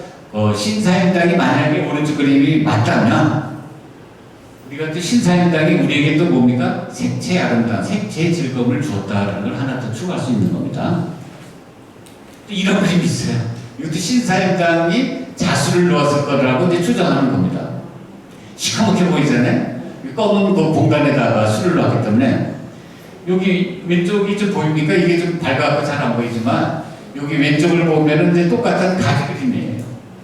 신사임당이 만약에 오른쪽 그림이 맞다면 우리가 또 신사임당이 우리에게 또 뭡니까? 색채 아름다움, 색채 즐거움을 주었다는 걸 하나 더 추가할 수 있는 겁니다. 또 이런 그림이 있어요. 이것도 신사임당이 자수를 놓았을 거라고 이제 추정하는 겁니다. 시커멓게 보이잖아요. 검은 그 공간에다가 술을 놓았기 때문에 여기 왼쪽이 좀 보입니까? 이게 좀 밝아서 잘 안 보이지만 여기 왼쪽을 보면은 이제 똑같은 가지 그림이에요.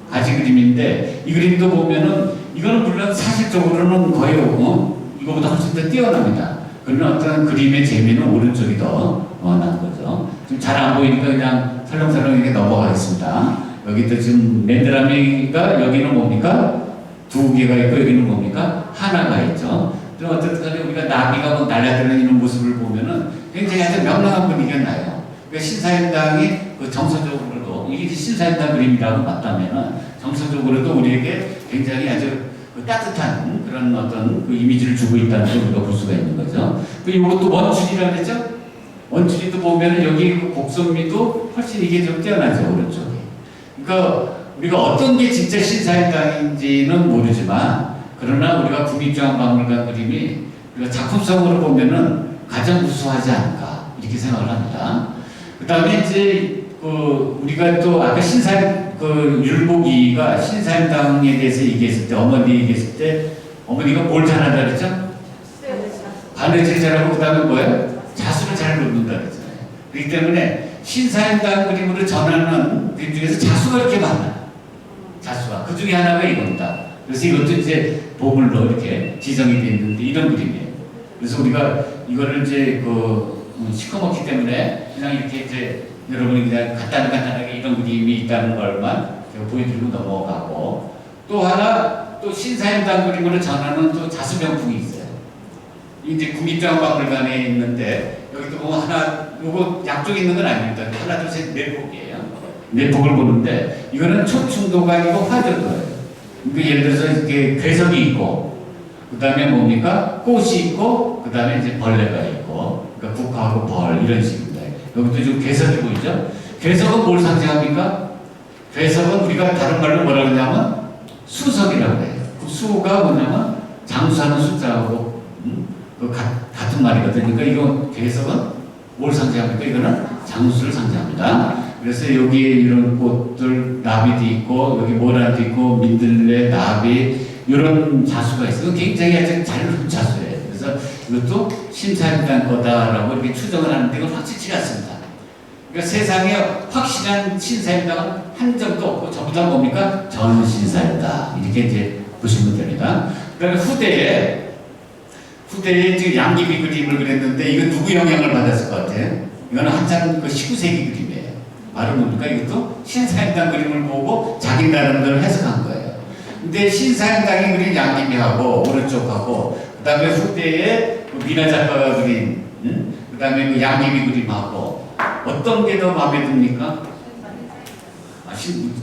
가지 그림인데 이 그림도 보면은 이거는 물론 사실적으로는 거의 이거보다 훨씬 더 뛰어납니다. 그러나 어떤 그림의 재미는 오른쪽이 더 난 거죠. 좀 잘 안 보이니까 그냥 설렁설렁 이렇게 넘어가겠습니다. 여기 또 지금 맨드라미가 여기는 뭡니까? 두 개가 있고 여기는 뭡니까? 하나가 있죠. 그럼 어쨌든 간에 우리가 나비가 뭐 날아다니는 모습을 보면은 굉장히 아주 명랑한 분위기가 나요. 그러니까 신사임당이 그 정서적으로도 이게 신사임당 그림이라고 맞다면은 정서적으로도 우리에게 굉장히 아주 그 따뜻한 그런 어떤 그 이미지를 주고 있다는 걸 우리가 볼 수가 있는 거죠. 그리고 이것도 원줄이라고 했죠? 원줄이도 보면은 여기 그 곡선미도 훨씬 이게 좀 뛰어나죠, 오른쪽에. 그러니까 우리가 어떤 게 진짜 신사임당인지는 모르지만 그러나 우리가 국립중앙박물관 그림이 우리가 작품성으로 보면은 가장 우수하지 않을까 이렇게 생각을 합니다. 그 다음에 이제 우리가 또 아까 율곡이가 신사임당에 대해서 얘기했을 때 어머니 얘기했을 때 어머니가 뭘 잘한다 그랬죠? 바느질 잘하고 그 다음에 뭐예요? 자수를 잘 놓는다 그랬잖아요. 그렇기 때문에 신사임당 그림으로 전하는 그림 중에서 자수가 이렇게 많아요. 자수가 그 중에 하나가 이겁니다. 그래서 이것도 이제 보물로 이렇게 지정이 되어 있는데 이런 그림이에요. 그래서 우리가 이거를 이제 시커멓기 때문에 그냥 이렇게 이제 여러분이 그냥 간단하게 이런 그림이 있다는 걸만 제가 보여드리고 넘어가고 또 하나 또 신사임당 그림으로 전하는 또 자수명풍이 있어요. 이제 국립중앙박물관에 있는데 여기도 뭐 하나 요거 양쪽에 있는 건 아닙니다. 하나 둘 셋 네 폭이에요. 네 폭을 보는데 이거는 초충도가 아니고 화전도예요. 그러니까 예를 들어서 이렇게 괴석이 있고 그 다음에 뭡니까? 꽃이 있고 그 다음에 이제 벌레가 있고 그러니까 국화하고 벌 이런 식입니다. 여기도 지금 괴석이 보이죠? 괴석은 뭘 상징합니까? 괴석은 우리가 다른 말로 뭐라 그러냐면 수석이라고 해요. 그 수가 뭐냐면 장수하는 숫자하고 같은 말이거든요. 그러니까 이거 괴석은 뭘 상징합니까? 이거는 장수를 상징합니다. 그래서 여기에 이런 꽃들, 나비도 있고 여기 모란도 있고 민들레, 나비 이런 자수가 있어요. 굉장히 아주 잘 흐른 자수예요. 그래서 이것도 신사임당 거다라고 이렇게 추정을 하는데 이건 확실치 않습니다. 그러니까 세상에 확실한 신사임당은 한 점도 없고 전부 다 뭡니까? 전신사임당 이렇게 이제 보시면 됩니다. 그다음에 후대에 지금 양귀비 그림을 그렸는데 이거 누구 영향을 받았을 것 같아요? 이거는 한참 그 19세기 그림이에요. 바로 뭡니까? 이것도 신사임당 그림을 보고 자기 나름대로 해석한 거예요. 근데 신사임당이 그린 양귀비하고 오른쪽하고 그 다음에 후대에 그 미나 작가가 그린 그 다음에 그 양귀비 그림하고 어떤 게 더 마음에 듭니까? 지금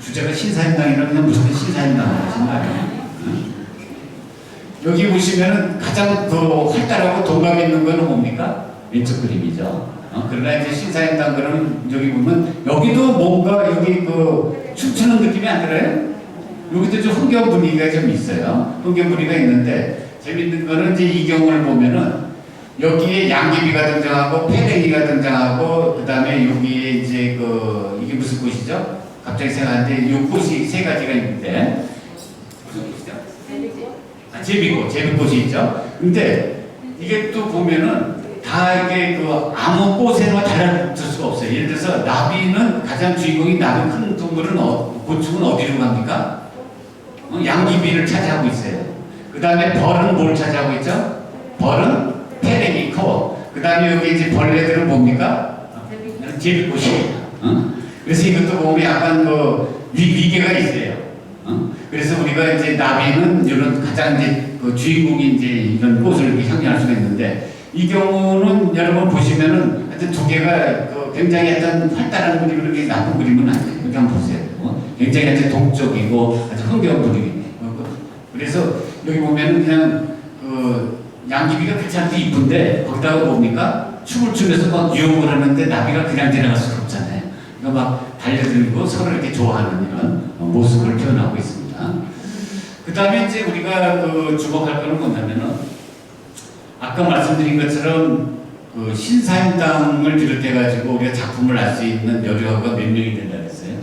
주제가 신사임당이라면 무조건 신사임당 하신 거 아니에요? 여기 보시면은 가장 그 활달하고 동감 있는 거는 뭡니까? 왼쪽 그림이죠. 그러나 이제 신사임당 그러면 여기 보면 여기도 뭔가 여기 그 춤추는 느낌이 안 들어요? 여기도 좀 흥겨운 분위기가 좀 있어요. 흥겨운 분위기가 있는데 재밌는 거는 이제 이 경우를 보면은 여기에 양귀비가 등장하고 패댕이가 등장하고 그 다음에 여기에 이제 그 이게 무슨 꽃이죠? 갑자기 생각하는데 이 꽃이 세 가지가 있는데 무슨 꽃이죠? 제비꽃이 있죠. 근데 이게 또 보면은 다 이게 그 아무 꽃에만 달라질 수가 없어요. 예를 들어서 나비는 가장 주인공이 나비 큰 동물은 곤충은 어디로 갑니까? 양귀비를 차지하고 있어요. 그 다음에 벌은 뭘 차지하고 있죠? 벌은 패댕이 커. 그 다음에 여기 이제 벌레들은 뭡니까? 제비꽃이에요. 그래서 이것도 보면 약간 그 위계가 있어요. 그래서 우리가 이제 나비는 이런 가장 이제 그 주인공이 이제 이런 꽃을 이렇게 향유할 수가 있는데 이 경우는 여러분 보시면은 하여튼 두 개가 그 굉장히 하여튼 활달한 그림 그렇게 나쁜 그림은 아니에요. 여기 한번 보세요. 굉장히 하여튼 동적이고 아주 흥겨운 그림이에요. 그래서 여기 보면은 그냥 그 양귀비가 그렇지 않게 이쁜데 거기다가 뭡니까? 춤을 추면서 막 유혹을 하는데 나비가 그냥 지나갈 수가 없잖아요. 그러니까 막 달려들고 서로 이렇게 좋아하는 이런 모습을 표현하고 있습니다. 그 다음에 이제 우리가 그 주목할 거는 뭐냐면은 아까 말씀드린 것처럼 그 신사임당을 비롯해가지고 우리가 작품을 알 수 있는 여류화가 몇 명이 된다 그랬어요?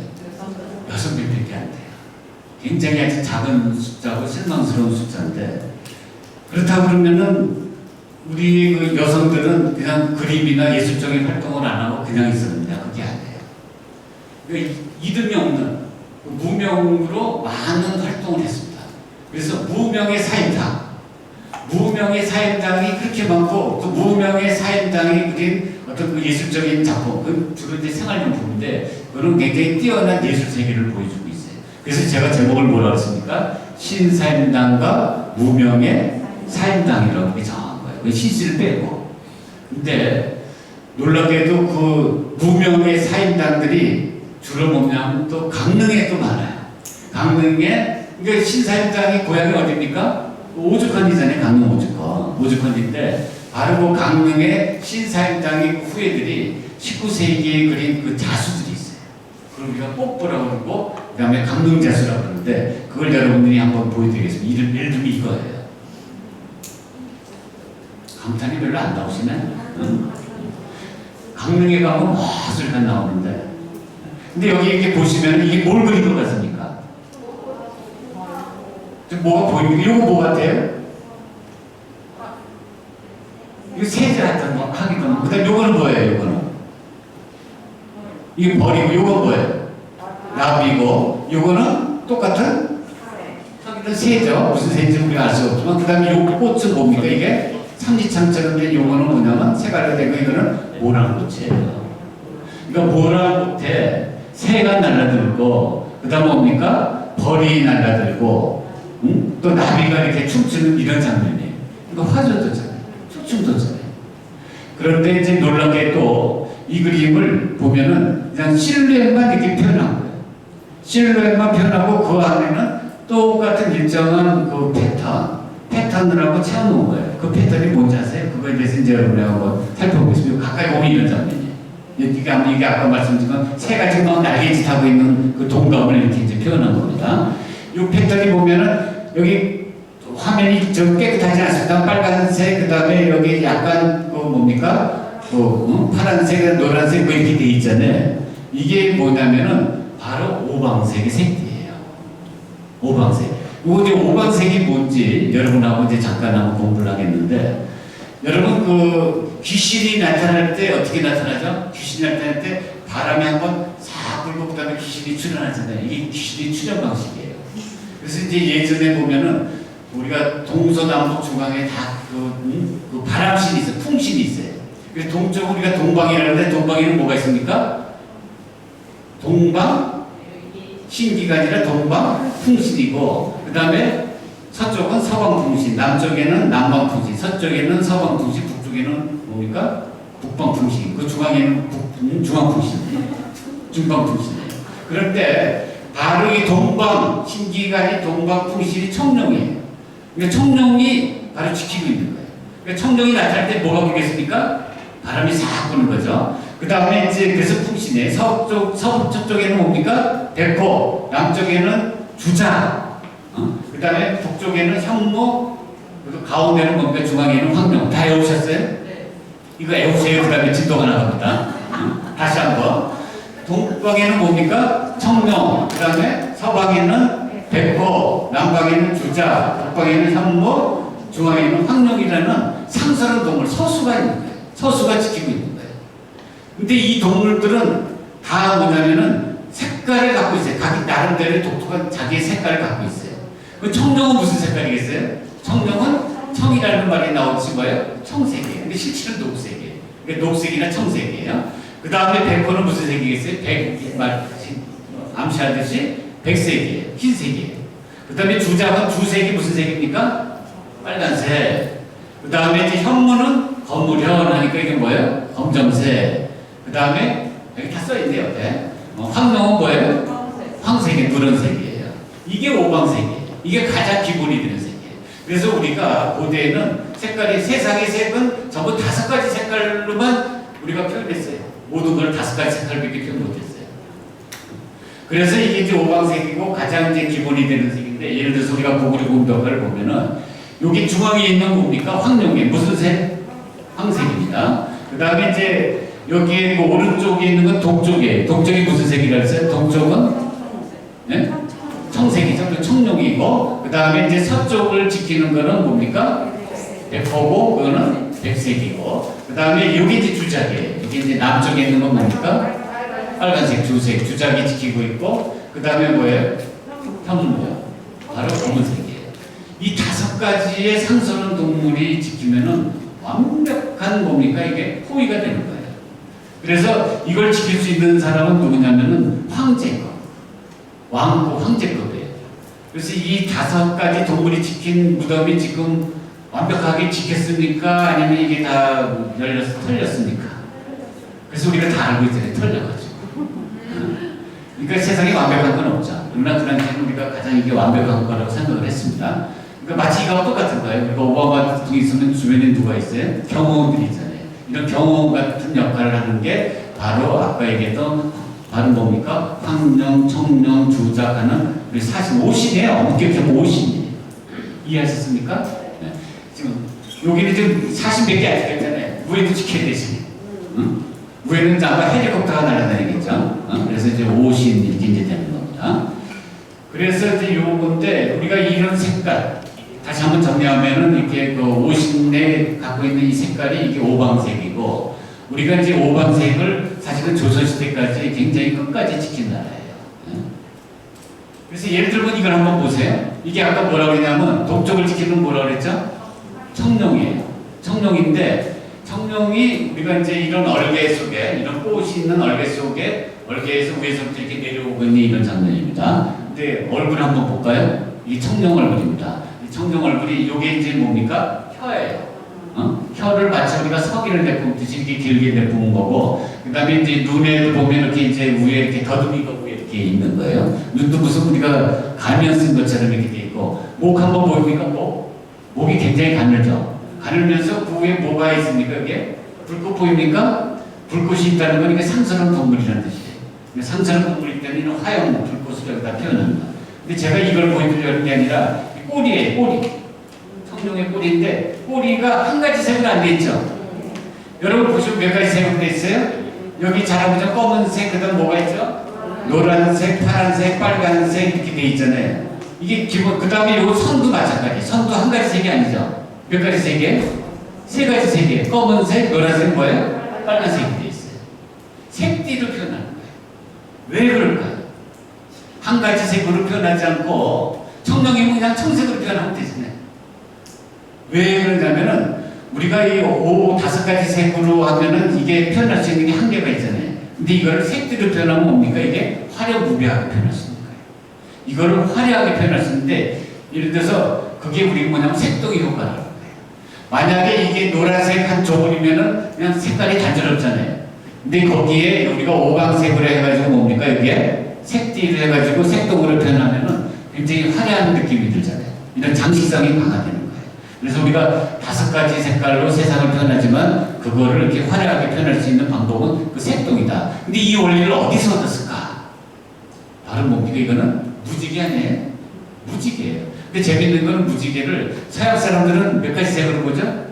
6명밖에 안 돼요. 굉장히 아주 작은 숫자고 실망스러운 숫자인데 그렇다고 그러면은 우리 그 여성들은 그냥 그림이나 예술적인 활동을 안 하고 그냥 있었느냐? 그게 아니에요. 그러니까 이름이 없는 무명으로 많은 활동을 했습니다. 그래서 무명의 사임당이 그렇게 많고 그 무명의 사임당이 그린 어떤 그 예술적인 작품, 그 주로 이제 생활용품인데 그런 굉장히 뛰어난 예술 세계를 보여주고 있어요. 그래서 제가 제목을 뭐라고 했습니까? 신사임당과 무명의 사임당이라고 정한 거예요. 그 시를 빼고. 근데 놀랍게도 그 무명의 사임당들이 주로 뭐냐면 또 강릉에 또 많아요. 강릉에 그러니까 신사임당이 고향이 어디입니까? 오죽헌이잖아요. 강릉 오죽헌인데 바로 그 강릉에 신사임당의 후예들이 19세기에 그린 그 자수들이 있어요. 그걸 우리가 뽀뽀라고 그러고 그 다음에 강릉자수라고 그러는데 그걸 여러분들이 한번 보여드리겠습니다. 이름이 이거예요. 감탄이 별로 안 나오시네? 응? 강릉에 가면 마술가 나오는데 근데 여기 이렇게 보시면 이게 뭘 그린 것 같습니까? 뭐가 보입니까? 이거 뭐 같아요? 이거 세제 같은 거 하기도 그 다음에 요거는 뭐예요? 요거는 이게 벌이고 요건 뭐예요? 나비고 요거는 똑같은 하기도 세죠. 무슨 세인지 우리가 알 수 없지만 그 다음에 요 꽃은 뭡니까? 이게 삼지창처럼 된 요거는 뭐냐면 색깔이 되고 이거는 모란꽃이에요. 그러니까 모란꽃에 새가 날라들고 그 다음 뭡니까? 벌이 날라들고 또 나비가 이렇게 춤추는 이런 장면이에요. 이거 화조도 잖아요. 춤도 잖아요. 그런데 이제 놀랍게 또 이 그림을 보면은 그냥 실루엣만 이렇게 표현한 거예요. 실루엣만 표현하고 그 안에는 똑같은 일정한 그 패턴을 하고 채워놓은 거예요. 그 패턴이 뭔지 아세요? 그거에 대해서 이제 여러분이 한번 살펴보겠습니다. 가까이 보면 이런 장면이에요. 이게 아까 말씀드린 건 새 가지 막 날개짓 하고 있는 그 동감을 이렇게 이제 표현한 겁니다. 이 패턴이 보면은 여기 화면이 좀 깨끗하지 않습니다. 빨간색, 그 다음에 여기 약간 그 뭡니까? 파란색, 노란색 뭐 이렇게 돼 있잖아요. 이게 뭐냐면은 바로 오방색의 색이에요. 오방색. 이거 이제 오방색이 뭔지 여러분하고 이제 잠깐 한번 공부를 하겠는데, 여러분 그 귀신이 나타날 때 어떻게 나타나죠? 귀신이 나타날 때 바람이 한번 싹 불고 그다음에 귀신이 출현하잖아요. 이게 귀신의 출현 방식이에요. 그래서 이제 예전에 보면은 우리가 동서남북 중앙에 다 그 바람신이 있어요. 풍신이 있어요. 그래서 동쪽 우리가 동방이라는데 동방에는 뭐가 있습니까? 동방 신기가 아니라 동방 풍신이고, 그 다음에 서쪽은 서방풍신, 남쪽에는 남방풍신, 서쪽에는 서방풍신, 북쪽에는 뭡니까? 북방풍신, 그 중앙에는 중앙풍신이에요. 중방풍신이에요. 그럴 때 바로 이 동방 신기간이 동방풍신이 청룡이에요. 그러니까 청룡이 바로 지키고 있는 거예요. 그러니까 청룡이 나타날 때 뭐가 불겠습니까? 바람이 싹 부는 거죠. 그 다음에 이제 그래서 풍신이에요. 서쪽에는 뭡니까? 백호, 남쪽에는 주자, 그 다음에 북쪽에는 현무, 그리고 가운데는 뭡니까? 중앙에는 황룡. 다 외우셨어요? 네. 이거 외우세요. 그 다음에 진도가 나갑니다. 다시 한번. 동방에는 뭡니까? 청룡, 그 다음에 서방에는 백호, 남방에는 주자, 북방에는 현무, 중앙에는 황룡이라는 상서른 동물, 서수가 있는 거예요. 서수가 지키고 있는 거예요. 근데 이 동물들은 다 뭐냐면은 색깔을 갖고 있어요. 각기 나름대로 독특한 자기의 색깔을 갖고 있어요. 그 청룡은 무슨 색깔이겠어요? 청룡은 청이라는 말이 나오듯이 뭐예요? 청색이에요. 근데 실제는 녹색이에요. 그러니까 녹색이나 청색이에요. 그 다음에 백호는 무슨 색이겠어요? 암시하듯이 백색이에요. 흰색이에요. 그 다음에 주작은 주색이 무슨 색입니까? 빨간색. 그 다음에 이제 현무는 검무련하니까 이게 뭐예요? 검정색. 그 다음에 여기 다 써있네요. 옆에. 황룡은 뭐예요? 황색이 누런색이에요. 이게 오방색이에요. 이게 가장 기본이 되는 색이에요. 그래서 우리가 고대에는 색깔이, 세상의 색은 전부 5가지 색깔로만 우리가 표현했어요. 모든 걸 5가지 색깔밖에 표현 못했어요. 그래서 이게 이제 오방색이고 가장 이제 기본이 되는 색인데, 예를 들어서 우리가 고구려 공덕을 보면은 여기 중앙에 있는 뭡니까? 황룡이 무슨 색? 황색입니다. 그 다음에 이제 여기에 그 오른쪽에 있는 건 동쪽이에요. 동쪽이 무슨 색이라고 했어요? 동쪽은 네? 청색이죠. 그 청룡이고, 그 다음에 이제 서쪽을 지키는 거는 뭡니까? 백호고, 그거는 백색이고, 그 다음에 여기 이제 주작이에요. 여기 이제 남쪽에 있는 건 뭡니까? 빨간색 주색, 주작이 지키고 있고, 그 다음에 뭐예요? 현무요. 바로 검은색이에요. 이 5가지의 상서른 동물이 지키면은 완벽한 뭡니까? 이게 호위가 되는 거예요. 그래서 이걸 지킬 수 있는 사람은 누구냐면은 황제급, 왕국 황제급이에요. 그래서 이 5가지 동물이 지킨 무덤이 지금 완벽하게 지켰습니까? 아니면 이게 다 털렸습니까? 그래서 우리가 다 알고 있잖아요. 털려가지고. 그러니까 세상에 완벽한 건 없죠. 그런한테는 우리가 가장 이게 완벽한 거라고 생각을 했습니다. 그러니까 마치 이거와 똑같은 거예요. 그러니까 오바마 같은 게 있으면 주변에 누가 있어요? 경호원들이 있잖아요. 이런 경호원 같은 역할을 하는 게 바로 아까 얘기했던 바로 뭡니까? 황룡, 청룡, 주작하는 우리 사실 오신이에요. 엄격하면 오신이에요. 이해하셨습니까? 네. 지금 여기는 지금 40몇 개 안 되잖아요. 위에도 지켜야 되시네. 응? 위에는 아마 헬리콥터가 날아다니겠죠. 그래서 이제 오신 이렇게 이제 되는 겁니다. 그래서 이제 요건데 우리가 이런 색깔 다시 한번 정리하면은 이렇게 그 오신에 갖고 있는 이 색깔이 이게 오방색이고, 우리가 이제 오방색을 사실은 조선시대까지 굉장히 끝까지 지킨 나라예요. 그래서 예를 들면 이걸 한번 보세요. 이게 아까 뭐라고 했냐면 동쪽을 지키는 뭐라고 그랬죠? 청룡이에요. 청룡인데 청룡이 우리가 이제 이런 얼개 속에, 이런 꽃이 있는 얼개 속에, 얼개에서 위에서부터 이렇게 내려오고 있는 이런 장면입니다. 근데 얼굴 한번 볼까요? 이 청룡 얼굴입니다. 이 청룡 얼굴이 이게 이제 뭡니까? 혀예요. 혀를 마치 우리가 서기를 내뿜듯이 이렇게 길게 내뿜은 거고, 그 다음에 이제 눈에도 보면 이렇게 이제 위에 이렇게 더듬이가 위에 이렇게 있는 거예요. 눈도 무슨 우리가 가면 쓴 것처럼 이렇게 돼 있고, 목 한번 보입니까? 목이 굉장히 가늘죠. 가늘면서 그 위에 뭐가 있습니까? 이게 불꽃 보입니까? 불꽃이 있다는 건 이게 상스러운 동물이라는 뜻이에요. 그러니까 상스러운 동물이기 때문에 이런 화형 불꽃을 여기다 표현합니다. 근데 제가 이걸 보여드리려는 게 아니라 꼬리예요, 꼬리. 성룡의 꼬리인데 꼬리가 한 가지 색으로 안 돼 있죠. 여러분 보시면 몇 가지 색으로 돼 있어요? 여기 잘해보면 검은색, 그 다음 뭐가 있죠? 노란색, 파란색, 빨간색 이렇게 돼 있잖아요. 이게 기본, 그 다음에 요 선도 마찬가지. 선도 한 가지 색이 아니죠. 몇 가지 색이에요? 세 가지 색이에요. 검은색, 노란색, 뭐예요? 빨간색이 돼 있어요. 색띠로 표현하는 거예요. 왜 그럴까요? 한 가지 색으로 표현하지 않고 청룡이면 그냥 청색으로 표현하면 되잖아요. 왜 그러냐면은 우리가 이 다섯 가지 색으로 하면은 이게 표현할 수 있는 게 한계가 있잖아요. 근데 이걸 색띠로 표현하면 뭡니까? 이게 화려무비하게 표현할 수 있는 거예요. 이거를 화려하게 표현할 수 있는데 예를 들어서 그게 우리 뭐냐면 색동의 효과라는 거예요. 만약에 이게 노란색 한 조물이면은 그냥 색깔이 단조롭잖아요. 근데 거기에 우리가 오방색으로 해가지고 뭡니까? 여기에 색띠를 해가지고 색동으로 표현하면은 굉장히 화려한 느낌이 들잖아요. 이런 장식성이 강화되는 거예요. 그래서 우리가 다섯 가지 색깔로 세상을 표현하지만 그거를 이렇게 화려하게 표현할 수 있는 방법은 그 색동이다. 근데 이 원리를 어디서 얻었을까? 바로 뭡니까? 이거는 무지개 아니에요? 무지개예요. 근데 재밌는 건 무지개를 서양 사람들은 몇 가지 색으로 보죠?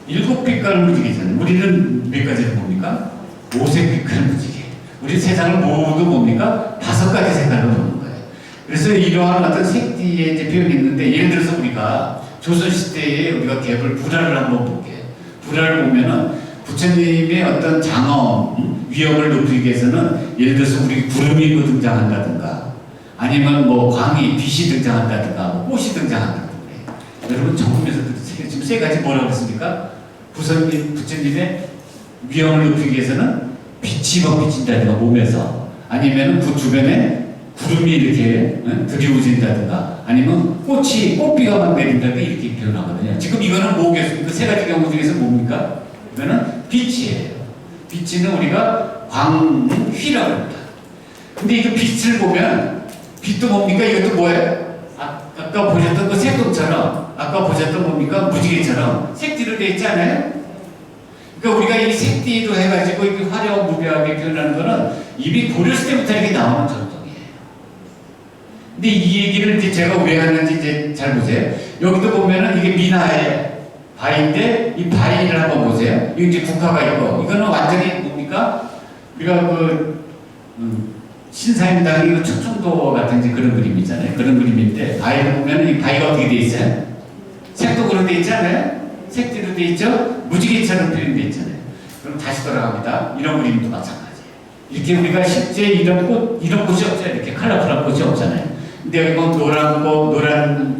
7빛깔 무지개잖아요. 우리는 몇 가지를 봅니까? 5색빛깔 무지개. 우리 세상을 모두 뭡니까? 5가지 색깔로 보는 거예요. 그래서 이러한 어떤 색띠의 이제 표현이 있는데 예를 들어서 우리가 조선시대에 우리가 개불 불화를 한번 볼게요. 불화를 보면은 부처님의 어떤 장엄, 위엄을 높이기 위해서는 예를 들어서 우리 구름이 등장한다든가 아니면 뭐 광이, 빛이 등장한다든가 뭐 꽃이 등장한다든가 여러분 정품에서 지금 세 가지 뭐라고 했습니까? 부처님의 위엄을 높이기 위해서는 빛이 막 비친다든가 몸에서 아니면 그 주변에 구름이 이렇게 들이우진다든가 아니면 꽃비가 막 내린다든가 이렇게 표현하거든요. 지금 이거는 뭐겠습니까? 세 가지 경우 중에서 뭡니까? 이거는 빛이에요. 빛은 우리가 광휘라고 합니다. 근데 이거 빛을 보면 빛도 뭡니까? 이것도 뭐예요? 아까 보셨던 그 색동처럼 아까 보셨던 뭡니까? 무지개처럼 색띠로 되어 있지 않아요? 그러니까 우리가 이 색띠로 해가지고 이렇게 화려하고 무배하게 표현하는 거는 이미 고렸을 때부터 이렇게 나오는 전통이에요. 근데 이 얘기를 이제 제가 왜 하는지 이제 잘 보세요. 여기도 보면은 이게 미나예요. 바위인데 이 바위를 한번 보세요. 이거 이제 국화가 있고 이거는 완전히 뭡니까? 우리가 신사임당이 척청도 같은 이제 그런 그림 있잖아요. 그런 그림인데 바위를 보면은 이 바위가 어떻게 돼 있어요? 색도그로 돼 있지 않아요? 색띠로 돼 있죠? 무지개처럼 표현돼 있잖아요. 그럼 다시 돌아갑니다. 이런 그림도 마찬가지예요. 이렇게 우리가 실제 이런 꽃이 없잖아요. 이렇게 컬러풀한 꽃이 없잖아요. 근데 여기 보면 노란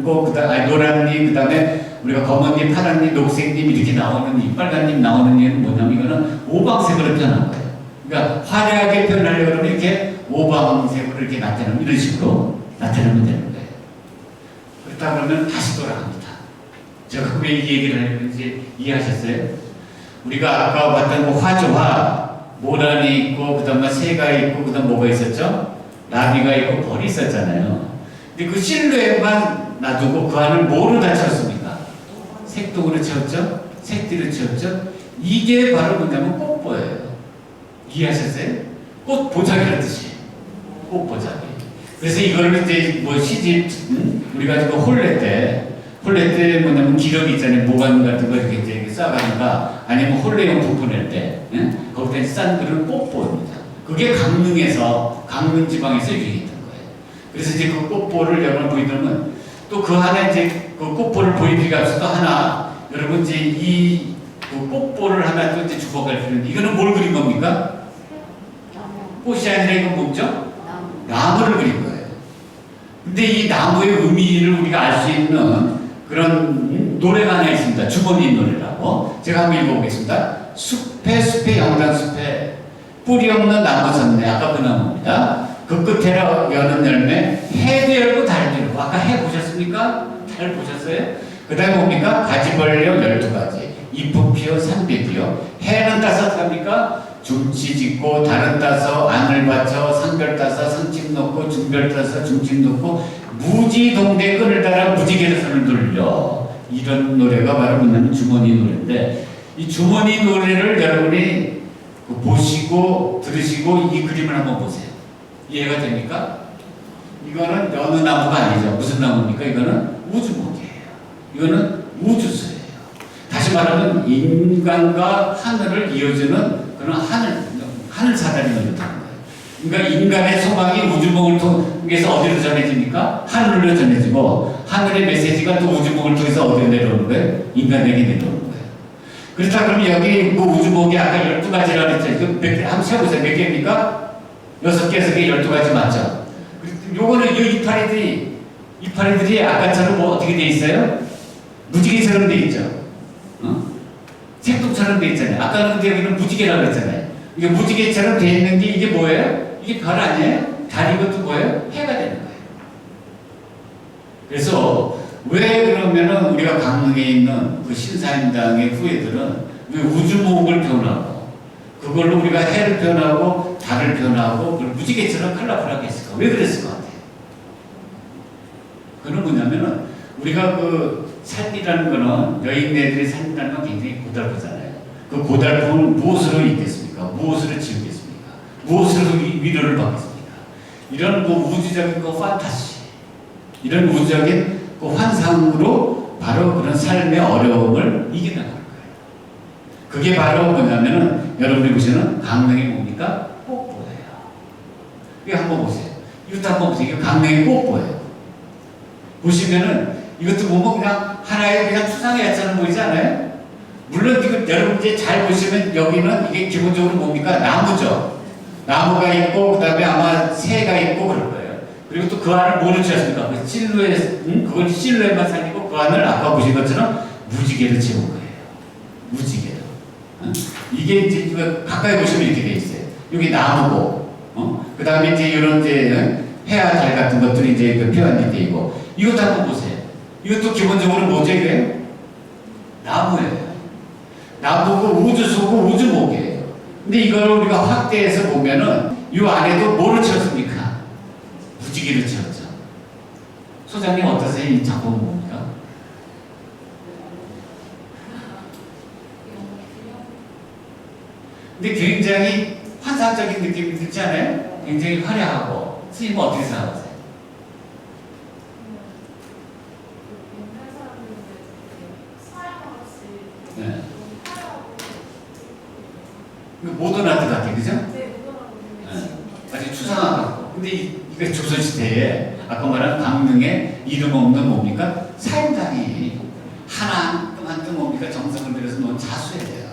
꽃, 노란 잎, 그 다음에 우리가 검은 잎, 파란 잎, 녹색 잎 이렇게 나오는 잎, 빨간 잎 나오는 잎은 뭐냐면 이거는 오방색으로 표현한 거예요. 그러니까 화려하게 표현하려고 그러면 이렇게 오방색으로 이렇게 나타내면 이런 식으로 나타내면 되는 거예요. 그렇다 그러면 다시 돌아갑니다. 제가 왜 이 얘기를 하는지 이해하셨어요? 우리가 아까 봤던 그 화조화, 모란이 있고, 그 다음에 새가 있고, 그 다음 뭐가 있었죠? 나비가 있고, 벌이 있었잖아요. 근데 그 실루엣만 놔두고 그 안을 뭐로 다 채웠습니까? 색동으로 채웠죠? 색띠로 채웠죠? 이게 바로 뭐냐면 꽃보예요. 이해하셨어요? 꽃보자기라는 뜻이에요. 꽃보자기. 그래서 이거를 이제 뭐 시집, 우리가 지금 홀레 때 뭐냐면 기러기 있잖아요. 모간 같은 거 이렇게 이제 싸가는가 아니면 홀레용 부푸 낼 때, 거기다 싼 글을 꽃보입니다. 그게 강릉 지방에서 유행했던 거예요. 그래서 이제 그 꽃보를 여러분 보이면 또 그 하나 이제 그 꽃보를 보여드리기 앞서 또 하나 여러분 이제 그 꽃보를 하나 또 이제 주워갈 필요는 이거는 뭘 그린 겁니까? 꽃이 아니라 이건 뭐죠? 나무를 그린 거예요. 근데 이 나무의 의미를 우리가 알 수 있는 그런 노래가 하나 있습니다. 주머니 노래라고. 제가 한번 읽어보겠습니다. 숲에 영단숲에 뿌리 없는 나무 섰네. 아까 그 나무입니다. 그 끝에 여는 열매 해도 열고 달도 열고. 아까 해 보셨습니까? 달 보셨어요? 그 다음에 뭡니까? 가지 벌려 12가지 잎은 피어 산비피어. 해는 따서 어떡합니까? 중치 짓고 달은 따서 안을 받쳐 상별 따서 상집 놓고 중별 따서 중집 놓고 무지동대 끈을 따라 무지개로 손을 돌려. 이런 노래가 바로 뭐냐면 주머니 노래인데 이 주머니 노래를 여러분이 그 보시고 들으시고 이 그림을 한번 보세요. 이해가 됩니까? 이거는 여느 나무가 아니죠. 무슨 나무입니까? 이거는 우주목이에요. 이거는 우주수예요. 다시 말하면 인간과 하늘을 이어주는 그런 하늘 사단이 열렸다는 거예요. 그러니까 인간의 소망이 우주목을 통해서 어디로 전해집니까? 하늘로 전해지고 하늘의 메시지가 또 우주목을 통해서 어디로 내려오는 거예요? 인간에게 내려오는 거예요. 그렇다 그러면 여기 그 우주목이 아까 12가지라고 했죠. 이거 몇 개, 한번 세어보세요. 몇 개입니까? 6개, 6개, 12가지 맞죠? 요거는 이 이파리들이 아까처럼 뭐 어떻게 돼 있어요? 무지개처럼 돼 있죠. 색동처럼 돼 있잖아요. 아까는 근데 여기는 무지개라고 했잖아요. 이게 무지개처럼 돼 있는 게 이게 뭐예요? 이게 별 아니에요? 달이 것도 뭐예요? 해가 되는 거예요. 그래서 왜 그러면은 우리가 강릉에 있는 그 신사임당의 후예들은 왜 우주목을 표현하고 그걸로 우리가 해를 표현하고 달을 표현하고 그걸 무지개처럼 컬러풀하게 했을까? 왜 그랬을 것 같아요? 그건 뭐냐면은 우리가 그 삶이라는 거는 여인네들의 삶이라는 건 굉장히 고달프잖아요. 그 고달픔을 무엇으로 잊겠습니까? 무엇으로 지우겠습니까? 무엇으로 위로를 받겠습니까? 이런 뭐 우주적인 그 판타지, 이런 우주적인 그 환상으로 바로 그런 삶의 어려움을 이겨나가는 거예요. 그게 바로 뭐냐면은 여러분이 보시는 강릉의 뭡니까? 꽃보예요. 이거 한번 보세요. 이것도 한번 보세요. 이거 강릉의 꽃보예요. 보시면은 이것도 보면 그냥 하나의 그냥 추상의 야처럼 보이지 않아요? 물론 이거 여러분 이제 잘 보시면 여기는 이게 기본적으로 뭡니까? 나무죠. 나무가 있고 그 다음에 아마 새가 있고 그럴 거예요. 그리고 또 그 안을 뭐를 채웠습니까? 그 실루엣, 그건 실루엣만 살리고 그 안을 아까 보신 것처럼 무지개로 채운 거예요. 무지개로. 이게 이제 가까이 보시면 이렇게 돼 있어요. 여기 나무고, 그 다음에 이제 이런 이제 해와 달 같은 것들이 이제 그 표현이 돼 있고, 이것도 한번 보세요. 이것도 기본적으로 뭐죠, 이게? 나무예요. 나무고 우주수고 우주목이에요. 근데 이걸 우리가 확대해서 보면은 이 안에도 뭐를 채웠습니까? 무지개를 채웠죠. 소장님 어떠세요? 이 작품은 뭡니까? 근데 굉장히 환상적인 느낌이 들지 않아요? 굉장히 화려하고. 선생님은 어떻게 생각하세요? 네. 모던 아트 같아, 그죠? 네, 아주 추상하고. 근데 이게 조선시대에 아까 말한 강릉에 이름 없는 뭡니까? 사임당이 하나 한 등 뭡니까? 정성을 들여서 놓은 자수예요.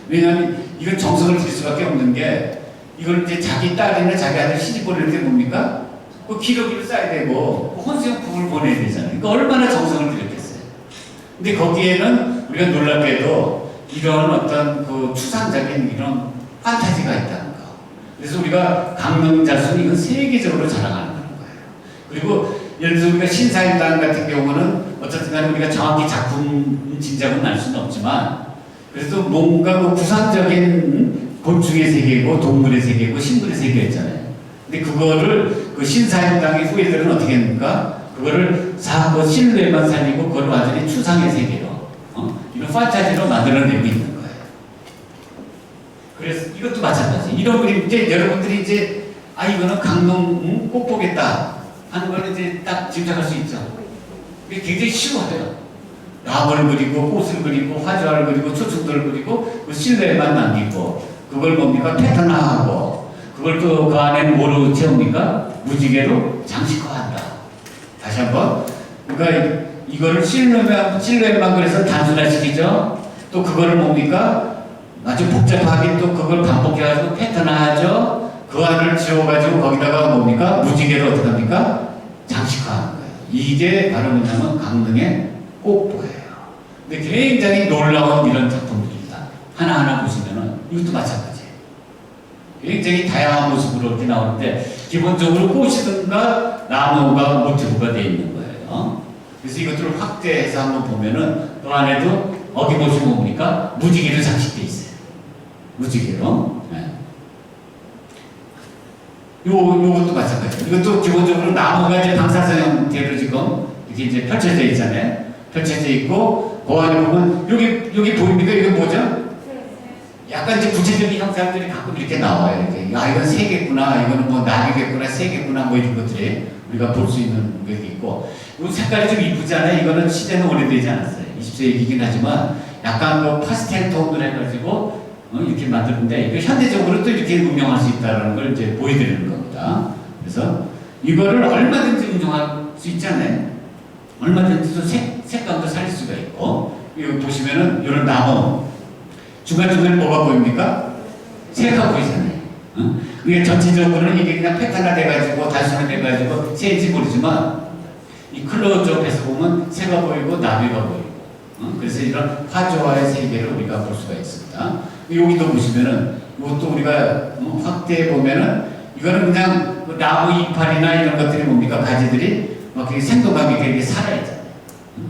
왜냐하면 이건 정성을 들일 수밖에 없는 게 이걸 이제 자기 딸이나 자기 아들 시집 보낼 때 뭡니까? 그 기러기를 써야 되고 혼수용품을 보내야 되잖아요. 그러니까 얼마나 정성을 들였겠어요. 근데 거기에는 우리가 놀랍게도 이런 어떤 그 추상적인 이런 판타지가 있다는 거. 그래서 우리가 강릉자수는 이건 세계적으로 자랑하는 거예요. 그리고 예를 들어서 우리가 신사임당 같은 경우는 어쨌든 간에 우리가 정확히 작품 진작은 알 수는 없지만 그래도 뭔가 그 구상적인 곤충의 세계고 동물의 세계고 식물의 세계였잖아요. 근데 그거를 그 신사임당의 후예들은 어떻게 했는가? 그거를 사고 실루엣만 살리고 그걸 완전히 추상의 세계로 이런 판타지로 만들어내고 있는 거예요. 그래서 이것도 마찬가지. 이런 그림 이제 여러분들이 이제 이거는 강릉 꼭 보겠다 하는 걸 이제 딱 짐작할 수 있죠. 이게 굉장히 쉬워요. 나무를 그리고 꽃을 그리고 화자를 그리고 초충들을 그리고 그 실내에만 남기고 그걸 뭡니까? 패턴화하고 그걸 또 그 안에는 뭐로 채웁니까? 무지개로 장식화한다. 다시 한번 그러니까 이거를 실루엣만 그래서 단순화시키죠. 또 그거를 뭡니까? 아주 복잡하게 또 그걸 반복해가지고 패턴화하죠. 그 안을 지워가지고 거기다가 뭡니까? 무지개로 어떻게 합니까? 장식화하는 거예요. 이게 바로 뭐냐면 강릉의 꽃보예요. 근데 굉장히 놀라운 이런 작품들입니다. 하나하나 보시면은 이것도 마찬가지예요. 굉장히 다양한 모습으로 이렇게 나오는데 기본적으로 꽃이든가 나무가 모티브가 되어 있는 거예요. 그래서 이것들을 확대해서 한번 보면은 그 안에도 어김없이 뭡니까? 무지개로 장식되어 있어요. 무지개로. 네. 요것도 마찬가지예요. 이것도 기본적으로 나무가 이제 방사선 형태로 지금 이렇게 이제 펼쳐져 있잖아요. 펼쳐져 있고, 그 안에 보면, 여기 보입니까? 이거 뭐죠? 약간 이제 구체적인 형상들이 가끔 이렇게 나와요. 이렇게. 아, 이건 새겠구나, 이거는 뭐 나비겠구나, 새겠구나, 뭐 이런 것들이 우리가 볼 수 있는 게 있고. 이 색깔이 좀 이쁘잖아요. 이거는 시대는 오래되지 않았어요. 20세기이긴 하지만 약간 그 파스텔 톤을 해가지고 이렇게 만드는데 이거 현대적으로 또 이렇게 응용할 수 있다는 걸 이제 보여드리는 겁니다. 그래서 이거를 얼마든지 응용할 수 있잖아요. 얼마든지 또 색감도 살릴 수가 있고. 여기 보시면은 이런 나무 중간중간에 뭐가 보입니까? 새가 보이잖아요. 이게 전체적으로는 이게 그냥 패턴화 돼가지고 단순화 돼가지고 새인지 모르지만 이 클로즈업에서 보면 새가 보이고 나비가 보이고 그래서 이런 화조화의 세계를 우리가 볼 수가 있습니다. 여기도 보시면은 이것도 우리가 확대해 보면은 이거는 그냥 나무 이파리나 이런 것들이 뭡니까? 가지들이 막 생동감이 되게 살아있잖아요.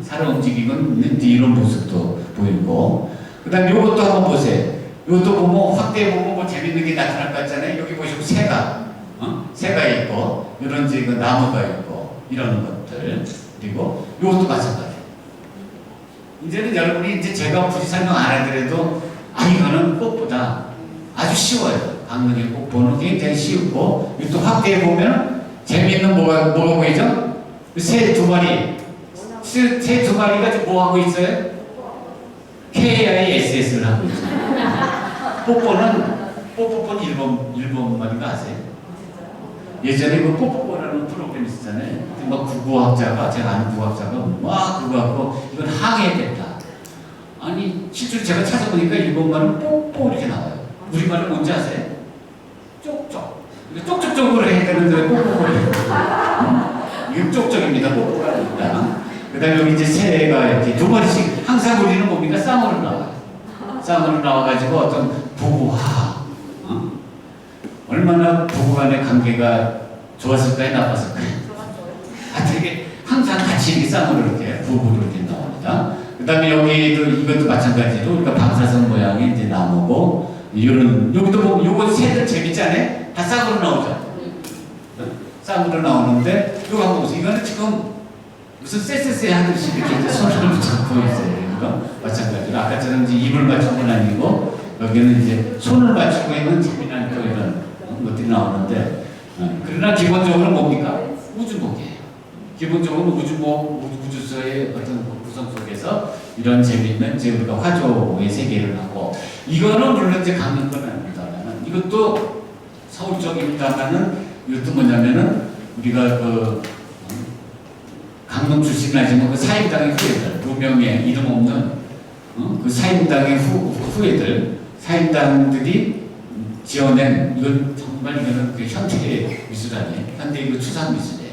살아 움직이고 있는 이런 모습도 보이고 그 다음에 이것도 한번 보세요. 이것도 보면 확대해 보면 뭐 재밌는 게 나타날 것 같잖아요. 여기 보시면 새가 있고 이런 이제 그 나무가 있고 이런 것들 그리고 이것도 마찬가지. 이제는 여러분이 이제 제가 굳이 설명 안 하더라도 이거는 꽃보다 아주 쉬워요. 강릉의 꽃 보는 게 굉장히 쉽고 또 확대해 보면 재미있는 뭐가 보이죠? 새 두 마리. 새 두 마리가 지금 뭐 하고 있어요? KISS를 하고 있어요. 뽀뽀는 일본 말인가 아세요? 예전에 그 뽀뽀뽀라는 프로그램 있었잖아요. 막 국어학자가, 제가 아는 국어학자가 막 그거 갖고 이건 항해됐다. 아니, 실제로 제가 찾아보니까 일본말은 뽀뽀 이렇게 나와요. 우리말은 뭔지 아세요? 쪽쪽. 쪽쪽쪽으로 해야 되는데 뽀뽀. 이건 쪽쪽입니다. 뽀뽀가 아닙니다. 그 다음에 여기 이제 새가 이렇게 두 마리씩 항상 우리는 뭡니까? 쌍으로 나와요. 쌍으로 나와가지고 어떤 부부와 얼마나 부부간의 관계가 좋았을까요? 나빴을까요? 되게 항상 같이 이렇게 쌍으로 이렇게 부부로 이렇게 나옵니다. 그 다음에 여기도 이것도 마찬가지로 우리가 방사선 모양의 이제 나무고 이런 여기도 보면 요거 새들 재밌잖아요? 다 쌍으로 나오죠. 쌍으로 나오는데 이거 한번 보세요. 이거는 지금 무슨 쎄쎄쎄 하듯이 이렇게 이제 손을 붙잡고 있어요. 그러니까 마찬가지로 아까처럼 이제 입을 맞춘 건 아니고 여기는 이제 손을 맞추고 있는 재미난 또 이런 것들이 나오는데 그러나 기본적으로 뭡니까? 우주복이에요. 기본적으로 우주소의 어떤 구성 속에서 이런 재미있는 이제 우리가 화조의 세계를 하고 이거는 물론 이제 강릉 건 아닙니다만 이것도 서울 쪽입니다만은 이것도 뭐냐면은 우리가 그 강릉 출신 하지만 그 사임당의 후예들, 무명의 이름 없는 그 사임당의 후예들, 사임당들이 지어낸 이건 정말 이거는 그 현대 미술 아니에요. 현대 이거 추상 미술이에요.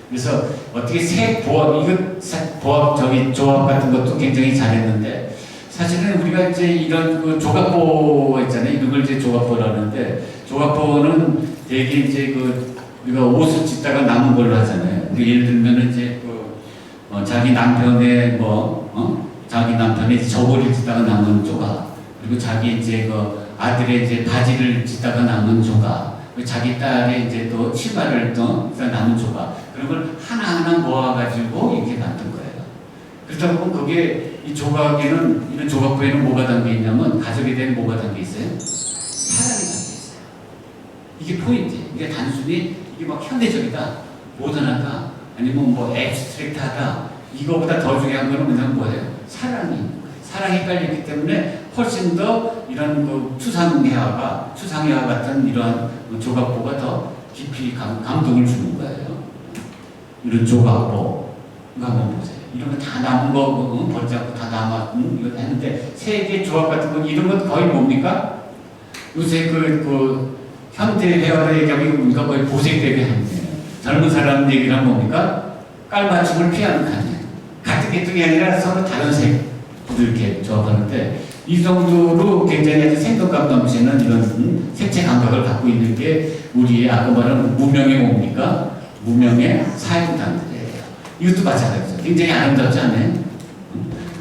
그래서 어떻게 새 보합 조합 같은 것도 굉장히 잘했는데 사실은 우리가 이제 이런 그 조각보가 있잖아요. 이런 걸 이제 조각보라 하는데 조각보는 되게 이제 그 우리가 옷을 짓다가 남은 걸로 하잖아요. 예를 들면은 이제 자기 남편의 자기 남편의 저고리를 짓다가 남은 조각, 그리고 자기 이제 그 아들의 이제 바지를 짓다가 남은 조각, 그리고 자기 딸의 이제 또 치마를 또 남은 조각, 그런 걸 하나하나 모아가지고 이렇게 만든 거예요. 그렇다 보면 거기에 이 조각에는 이런 조각부에는 뭐가 담겨 있냐면 가족에 대한 뭐가 담겨 있어요? 사랑이 담겨 있어요. 이게 포인트. 이게 단순히 이게 막 현대적이다, 모던하다, 아니면 뭐 앱스트랙트하다 이거보다 더 중요한 거는 그냥 뭐예요? 사랑이 깔려있기 때문에 훨씬 더 이런 그 추상회화 같은 이러한 조각보가 더 깊이 감동을 주는 거예요. 이런 조각보 이거 한번 보세요. 이런 거 다 남은 거 벌잡고 다 남아 이거 했는데 세계 조합 같은 건 이런 건 거의 뭡니까? 요새 그 현대 회화를 얘기하면 뭡니까? 거의 보색되게 하는 거예요. 젊은 사람 얘기란 뭡니까? 깔맞춤을 피하는 칸이에요. 같은 계통이 아니라 서로 다른 색으로 이렇게 조합하는데 이 정도로 굉장히 아주 생동감 넘치는 이런 색채 감각을 갖고 있는 게 우리의 아까 말한 무명의 뭡니까? 무명의 사임당들이에요. 이것도 마찬가지죠. 굉장히 아름답지 않아요?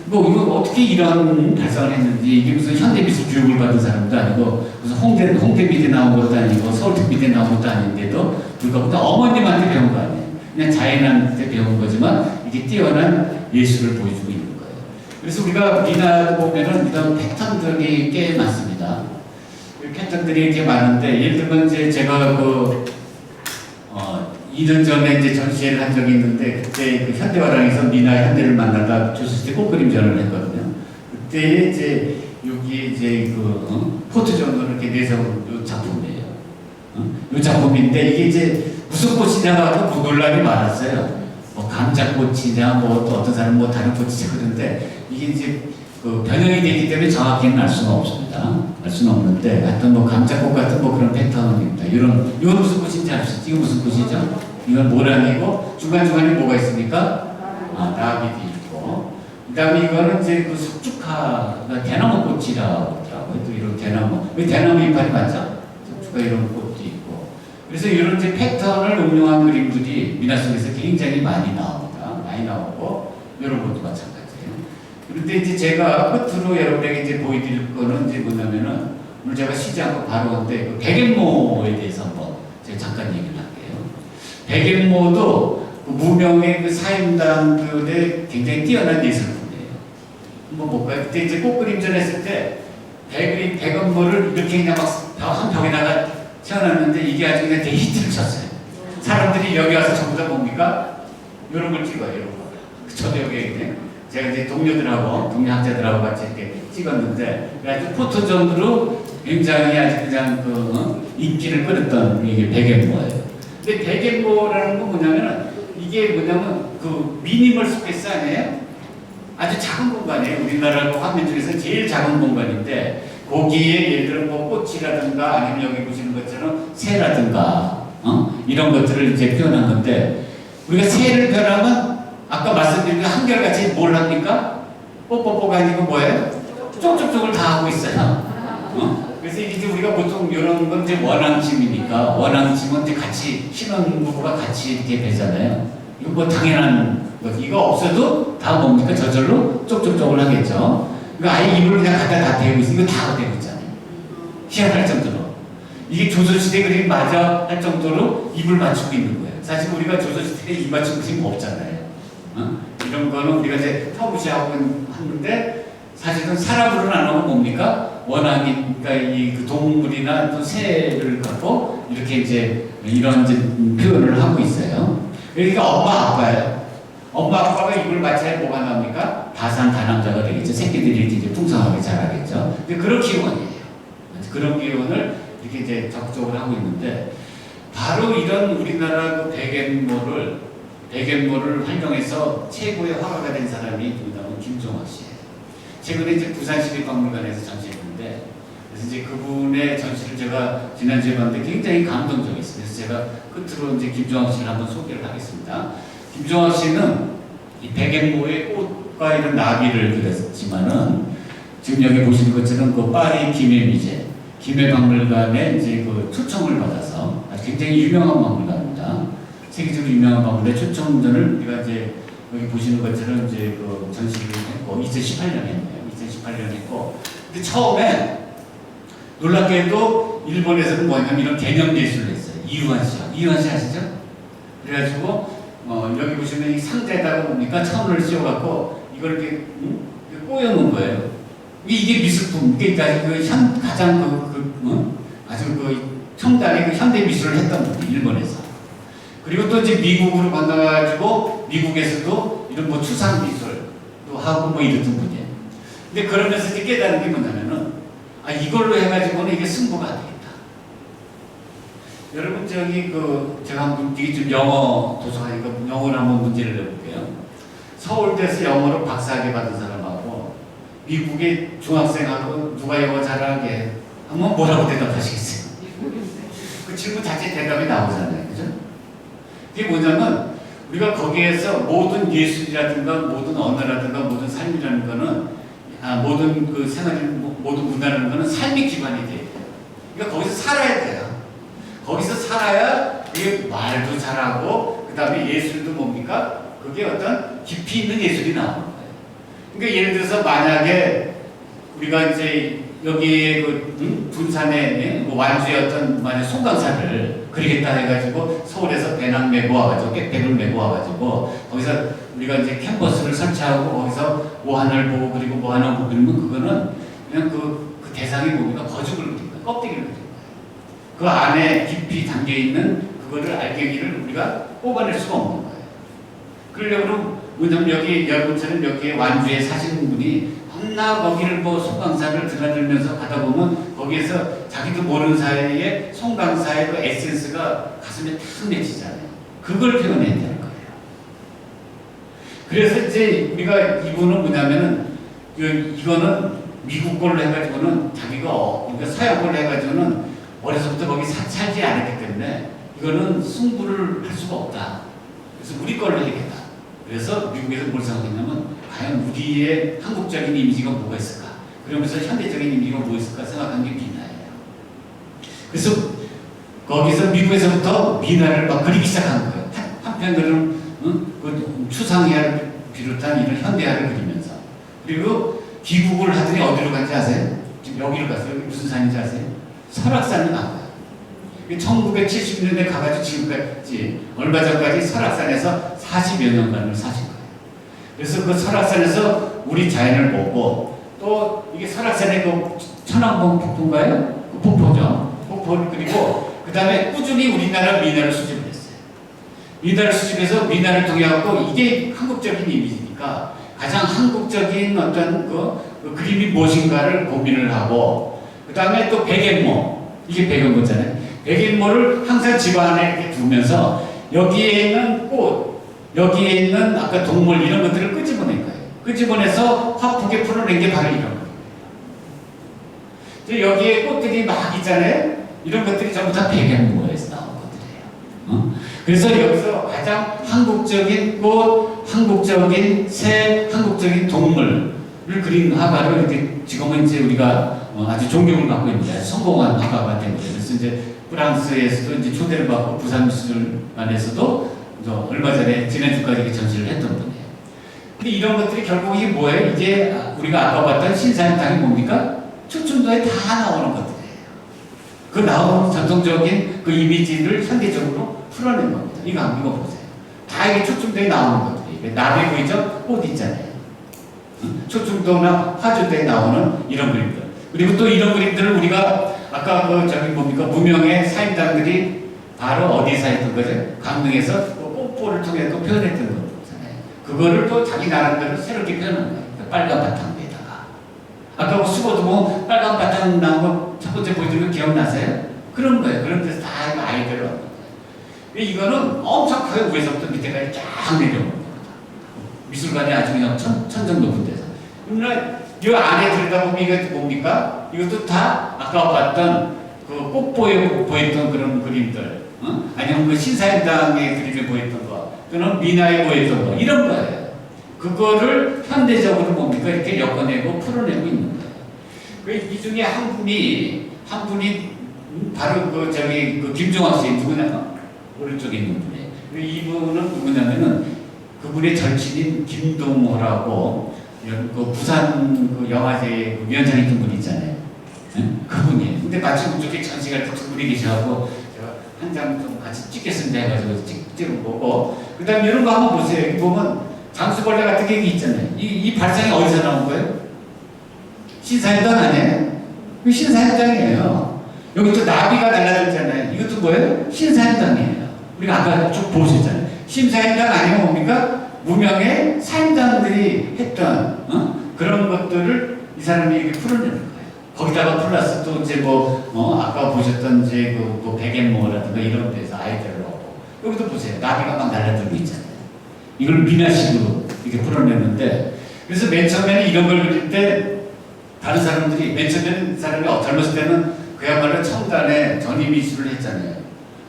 이거 어떻게 이런 발상을 했는지 이게 무슨 현대미술 교육을 받은 사람도 아니고 무슨 홍대미대 나온 것도 아니고 서울특미대 나온 것도 아닌데도 불구하고 어머님한테 배운 거 아니에요. 그냥 자연한테 배운 거지만 이게 뛰어난 예술을 보여주고 있는 거예요. 그래서 우리가 미나 보면은 이런 패턴들이 꽤 많습니다. 그 패턴들이 이렇게 많은데, 예를 들면 이제 제가 2년 전에 이제 전시회를 한 적이 있는데, 그때 그 현대화랑에서 미나 현대를 만나다 조선시대 꽃그림전을 했거든요. 그때 이제 여기 이제 포트존으로 이렇게 내세운 요 작품이에요. 요 작품인데 이게 이제 무슨 꽃이냐고 논란이 많았어요. 뭐 감자꽃이냐, 뭐 또 어떤 사람은 뭐 다른 꽃이냐 그런데 이게 이제 그 변형이 되기 때문에 정확히는 알 수가 없습니다. 알 수는 없는데 하여튼 뭐 감자꽃 같은 뭐 그런 패턴입니다. 이건 무슨 꽃인지 아시죠? 이거 무슨 꽃이죠? 이건 모란이고 중간중간에 뭐가 있습니까? 나비도 있고 그다음에 이거는 이제 그 석주카가 대나무 꽃이라고 하더라고요. 또 이런 대나무, 왜 대나무 이파리 맞죠? 석주카 이런 꽃도 있고. 그래서 이런 이제 패턴을 응용한 그림들이 미나 속에서 굉장히 많이 나옵니다. 많이 나오고 이런 것도 마찬가지예요. 그런데 이제 제가 끝으로 여러분에게 이제 보여드릴 거는 이제 뭐냐면은 오늘 제가 쉬지 않고 바로 온데 그 백앤모에 대해서 한번 제가 잠깐 얘기를 할게요. 백앤모도 그 무명의 그 사임당들의 굉장히 뛰어난 예술품이에요. 한번 볼까요? 그때 이제 꽃그림전 했을 때 백앤모를 이렇게 그냥 막 한 벽에다가 채워놨는데 이게 아주 그냥 데이트를 쳤어요. 사람들이 여기 와서 전부 다 뭡니까? 이런 걸 찍어요. 이런 거. 저도 여기 있네. 제가 이제 동료 학자들하고 같이 이렇게 찍었는데 아주 포토존으로 굉장히 아주 그냥 인기를 끌었던 이게 백앤모예요. 근데 백앤모라는 건 뭐냐면은 이게 뭐냐면 그 미니멀 스페이스 아니에요? 아주 작은 공간이에요. 우리나라 화면 중에서 제일 작은 공간인데 거기에 예를 들어 뭐 꽃이라든가 아니면 여기 보시는 것처럼 새라든가 이런 것들을 이제 표현한 건데 우리가 새를 표현하면 아까 말씀드린 한결같이 뭘 합니까? 뽀뽀뽀가 아니고 뭐예요? 쪽쪽쪽을 다 하고 있어요. 그래서 이제 우리가 보통 이런 건 이제 원앙침이니까 원앙침은 이제 같이 신혼부부가 같이 이렇게 되잖아요. 이거 뭐 당연한 것. 이거 없어도 다 뭡니까? 저절로 쪽쪽쪽을 하겠죠. 이거 아예 입을 그냥 갖다 대고 있으니까 다 대고 있잖아요. 희한할 정도로. 이게 조선시대 그림 맞아 할 정도로 입을 맞추고 있는 거예요. 사실 우리가 조선시대에 입 맞춘 그림 없잖아요. 이런 거는 우리가 이제 터부시하고 하는데 사실은 사람으로 나누면 뭡니까? 원앙이, 그러니까 이 그 동물이나 또 새를 갖고 이렇게 이제 이런 이제 표현을 하고 있어요. 그러니까 엄마 아빠예요. 엄마 아빠가 입을 맞춰야 뭐가 나옵니까? 다산다남자가 되겠죠. 새끼들이 이제 풍성하게 자라겠죠. 근데 그런 기원이에요. 그런 기원을 이렇게 이제 적극적으로 하고 있는데 바로 이런 우리나라 그 백앤모를 활용해서 최고의 화가가 된 사람이 누구냐면 김종학 씨예요. 최근에 이제 부산시립박물관에서 전시했는데 그래서 이제 그분의 전시를 제가 지난주에 봤는데 굉장히 감동적이었어요. 그래서 제가 끝으로 이제 김종학 씨를 한번 소개를 하겠습니다. 김종학 씨는 이 백앤모의 꽃과 이런 나비를 그렸지만은 지금 여기 보시는 것처럼 그 파리 김해박물관에 이제 그 초청을 받아서 굉장히 유명한 박물관입니다. 세계적으로 유명한 박물관에 초청전을 우리가 이제 여기 보시는 것처럼 이제 그 전시를 했고 2018년에 했네요. 2018년에 했고 근데 처음에 놀랍게도 일본에서는 뭐냐면 이런 개념 예술을 했어요. 이유한 씨 아시죠? 그래가지고 여기 보시면 이 상자에다가 뭡니까? 천을 씌워갖고 이걸 이렇게 꼬여놓은 거예요. 이게 미술품, 그러니까 가장 아주 그 첨단의 그 현대 미술을 했던 분이 일본에서. 그리고 또 이제 미국으로 건너가지고 미국에서도 이런 뭐 추상 미술도 하고 뭐 이랬던 분이에요. 근데 그러면서 이제 깨달은 게 뭐냐면은 이걸로 해가지고는 이게 승부가 안 되겠다. 여러분 제가 한번 이게 좀 영어 도서관이니까 영어로 한번 문제를 내볼게요. 서울대에서 영어로 박사학위 받은 사람하고 미국의 중학생하고 누가 영어 잘하게 하면 뭐라고 대답하시겠어요? 그 질문 자체 대답이 나오잖아요. 그죠? 그게 뭐냐면 우리가 거기에서 모든 예술이라든가 모든 언어라든가 모든 삶이라는 거는 모든 그 생활, 모든 문화라는 거는 삶의 기반이 돼야 돼요. 그러니까 거기서 살아야 돼요. 거기서 살아야 그게 말도 잘하고 그 다음에 예술도 뭡니까? 그게 어떤 깊이 있는 예술이 나오는 거예요. 그러니까 예를 들어서 만약에 우리가 이제 여기 군산에 뭐 완주의 어떤 만약 송강사를 그리겠다 해가지고 서울에서 배낭 메고 와가지고 백팩을 메고 와가지고 거기서 우리가 이제 캔버스를 설치하고 거기서 뭐 하나를 보고 그리고 뭐 하나 보고 그러면 그거는 그냥 그 대상이 뭡니까? 거죽을 그린 거예요. 껍데기를 그린 거예요. 그 안에 깊이 담겨 있는 그거를 알갱이를 우리가 뽑아낼 수가 없는 거예요. 그러려고 그러면 여기 여러분처럼 여기에 완주에 사시는 분이 겁나 거기를 뭐 송강사를 드나들면서 가다 보면 거기에서 자기도 모르는 사이에 송강사의 그 에센스가 가슴에 탁 맺히잖아요. 그걸 표현해야 되는 거예요. 그래서 이제 우리가 이분은 뭐냐면은 이거는 미국 걸로 해가지고는 자기가 그러니까 서양 걸로 해가지고는 어려서부터 거기 살지 않았기 때문에 이거는 승부를 할 수가 없다. 그래서 우리 걸로 해야겠다. 그래서 미국에서 뭘 생각했냐면 과연 우리의 한국적인 이미지가 뭐가 있을까? 그러면서 현대적인 이미지가 뭐가 있을까 생각한 게 미나예요. 그래서 거기서 미국에서부터 미나를 막 그리기 시작한 거예요. 한편으로는 그 추상이야를 비롯한 이런 현대화를 그리면서 그리고 귀국을 하더니 어디로 간지 아세요? 지금 여기로 갔어요. 여기 무슨 산인지 아세요? 설악산을 간 거예요. 1970년대 가가지고 지금까지 얼마 전까지 설악산에서 40여 년간을 사신 거예요. 그래서 그 설악산에서 우리 자연을 보고 또 이게 설악산의 그 천왕봉 폭포인가요? 그 폭포죠. 폭포를 그리고 그 다음에 꾸준히 우리나라 미나를 수집을 했어요. 미나를 수집해서 미나를 통해 갖고 이게 한국적인 이미지니까 가장 한국적인 어떤 그 그림이 무엇인가를 고민을 하고 그 다음에 또 백앤모 이게 백앤모잖아요. 백앤모를 항상 집안에 이렇게 두면서 여기에 있는 꽃, 여기에 있는 아까 동물 이런 것들을 끄집어낸 거예요. 끄집어내서 화풍에 풀어낸 게 바로 이런 거예요. 여기에 꽃들이 막 있잖아요. 이런 것들이 전부 다 백앤모에서 나온 것들이에요. 그래서 여기서 가장 한국적인 꽃, 한국적인 새, 한국적인 동물을 그린 화가를 이렇게 지금은 이제 우리가 아주 존경을 받고 있는 성공한 화가가 된 거예요. 그래서 이제 프랑스에서도 이제 초대를 받고 부산미술관에서도 얼마 전에 지난주까지 전시를 했던 분이에요. 근데 이런 것들이 결국 이게 뭐예요? 이제 우리가 아까 봤던 신사의 땅이 뭡니까? 초춘도에 다 나오는 것들이에요. 그 나오는 전통적인 그 이미지를 현대적으로 풀어낸 겁니다. 이거 보세요. 다 이게 초춘도에 나오는 것들이에요. 나비 보이죠? 꽃 있잖아요. 초춘도나 화주도에 나오는 이런 그림들. 그리고 또 이런 그림들을 우리가 아까 뭡니까? 무명의 사임당들이 바로 어디서 했던 거죠? 강릉에서 그 꽃보를 통해 또 표현했던 거잖아요. 그거를 또 자기 나름대로 새롭게 표현한 거예요. 빨간 바탕 위에다가. 아까 뭐 수고도 뭐 빨간 바탕 나온 거 첫 번째 보여드린 거 기억나세요? 그런 거예요. 그런 데서 다 아이디어를 얻는 거예요. 이거는 엄청 커요. 위에서부터 밑에까지 쫙 내려오는 겁니다. 미술관이 아주 그냥 천정 높은 데서. 그러나 이 안에 들여다보면 이게 뭡니까? 이것도 다 아까 봤던 그 꽃보에 보였던 그런 그림들, 아니면 그 신사임당의 그림에 보였던 거, 또는 미나에 보였던 거, 이런 거예요. 그거를 현대적으로 뭡니까? 이렇게 엮어내고 풀어내고 있는 거예요. 이 중에 한 분이 바로 그 김종학 씨 누구냐? 오른쪽에 있는 분이에요. 이분은 누구냐면은 그분의 절친인 김동호라고 그 부산 그 영화제 그 위원장이 있던 분 있잖아요. 그분이에요. 근데 마침 그쪽에 전시가 두 분이 계셔갖고 제가 한 장 좀 같이 찍겠습니다 해가지고 찍은 거고, 그 다음에 이런 거 한번 보세요. 여기 보면 장수벌레 같은 게 있잖아요. 이 발상이 어디서 나온 거예요? 신사임당 아니에요? 이거 신사임당이에요. 여기 또 나비가 날아다니잖아요. 이것도 뭐예요? 신사임당이에요. 우리가 아까 쭉 보셨잖아요. 신사임당 아니면 뭡니까? 무명의 사임당들이 했던 그런 것들을 이 사람이 이렇게 풀어내는 거예요. 거기다가 플러스 또 이제 아까 보셨던 이제 그 백앤모라든가 이런 데서 아이디어를 얻고, 여기도 보세요. 나비가 막 날아들고 있잖아요. 이걸 미나식으로 이렇게 풀어내는데, 그래서 맨 처음에는 이런 걸 그릴 때 다른 사람들이 맨 처음에는 사람이 젊었을 때는 그야말로 첨단의 전위 미술을 했잖아요.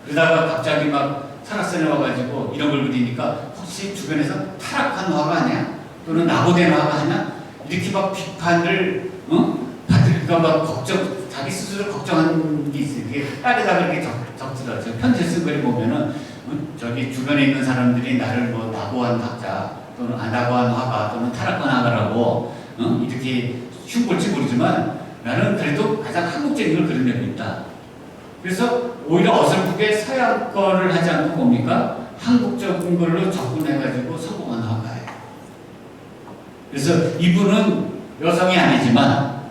그러다가 갑자기 막 설악산에 와가지고 이런 걸 그리니까 혹시 주변에서 타락한 화가 아니야? 또는 나고된 화가 아니야? 이렇게 막 비판을 받을까 막 자기 스스로 걱정하는 게 있어요. 그게 따르다가 이렇게 적더라고요. 편지 쓴 걸 보면은 저기 주변에 있는 사람들이 나를 뭐 나고한 학자 또는 나고한 화가 또는 타락한 화가라고 이렇게 흉볼지 모르지만 나는 그래도 가장 한국적인 걸 그려내고 있다. 그래서 오히려 어설프게 서양 거를 하지 않고 뭡니까? 한국적인 걸로 접근해가지고 성공한 화가예요. 그래서 이분은 여성이 아니지만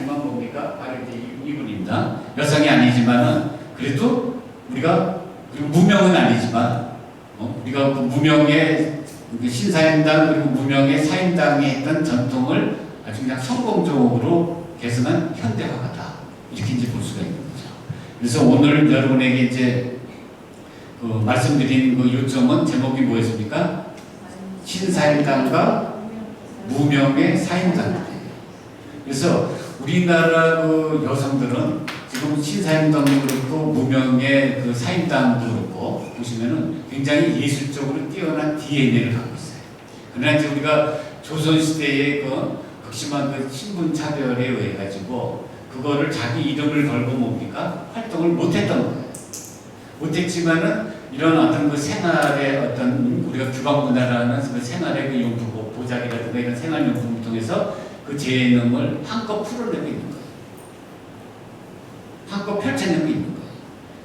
뭡니까? 바로 이제 이분입니다. 여성이 아니지만은 그래도 우리가 그리고 무명은 아니지만 우리가 그 무명의 신사임당 그리고 무명의 사임당이 했던 전통을 아주 그냥 성공적으로 개선한 현대화가다. 이렇게 이제 볼 수가 있는 거죠. 그래서 오늘 여러분에게 이제 그 말씀드린 그 요점은 제목이 뭐였습니까? 신사임당과 무명의 사임당. 그래서 우리나라 그 여성들은 지금 신사임당도 그렇고 무명의 그 사임당도 그렇고 보시면은 굉장히 예술적으로 뛰어난 DNA를 갖고 있어요. 그러나 이제 우리가 조선시대의 그 극심한 그 신분 차별에 의해 가지고 그거를 자기 이름을 걸고 뭡니까? 활동을 못했던 거예요. 못했지만은 이런 어떤 그 생활의 어떤 우리가 규방문화라는 그 생활의 그 용품, 보자기라든가 이런 생활용품을 통해서 그 재능을 한껏 풀어내고 있는 거예요. 한껏 펼쳐내고 있는 거예요.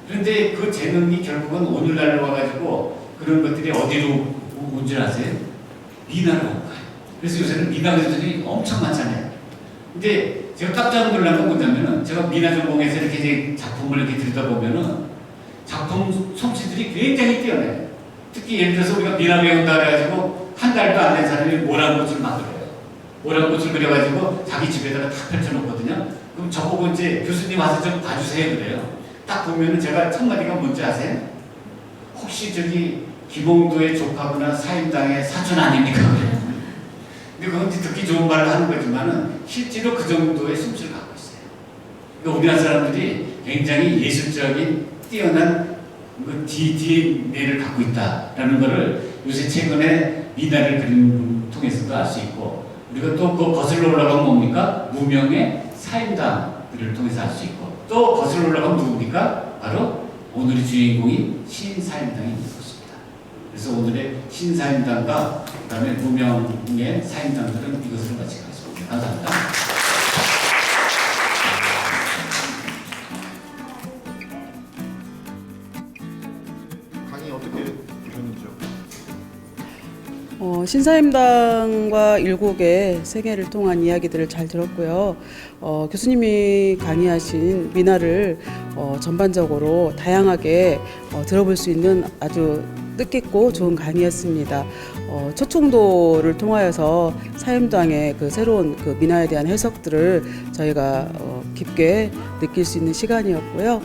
그런데 그 재능이 결국은 오늘날 와가지고 그런 것들이 어디로 온 줄 아세요? 미나로 온 거예요. 그래서 요새는 미나 교수들이 엄청 많잖아요. 근데 제가 깜짝 놀란 건 뭐냐면은 제가 미나 전공에서 이렇게 이제 작품을 이렇게 들여다보면은 작품 솜씨들이 굉장히 뛰어나요. 특히 예를 들어서 우리가 미나 배운다 그래가지고 한 달도 안 된 사람이 모란꽃을 막 그려요. 모란꽃을 그려가지고 자기 집에다가 다 펼쳐놓거든요. 그럼 저보고 이제 교수님 와서 좀 봐주세요 그래요. 딱 보면은 제가 첫 마디가 뭔지 아세요? 혹시 저기 김홍도의 조카구나 사임당의 사촌 아닙니까? 그래요. 근데 그건 듣기 좋은 말을 하는 거지만은 실제로 그 정도의 솜씨를 갖고 있어요. 그러니까 우리나라 사람들이 굉장히 예술적인 뛰어난 그 DNA를 갖고 있다라는 것을 요새 최근에 미나를 그림 통해서도 알 수 있고 우리가 또 그 거슬러 올라가면 뭡니까? 무명의 사임당들을 통해서 알 수 있고 또 거슬러 올라가면 누굽니까? 바로 오늘의 주인공인 신사임당이 있는 것입니다. 그래서 오늘의 신사임당과 그 다음에 무명의 사임당들은 이것으로 마치겠습니다. 감사합니다. 강의 어떻게 보셨는지요? 신사임당과 일곡의 생애를 통한 이야기들을 잘 들었고요. 교수님이 강의하신 미나를 전반적으로 다양하게 들어볼 수 있는 아주 뜻깊고 좋은 강의였습니다. 초청도를 통하여서 사임당의 그 새로운 그 미나에 대한 해석들을 저희가 깊게 느낄 수 있는 시간이었고요.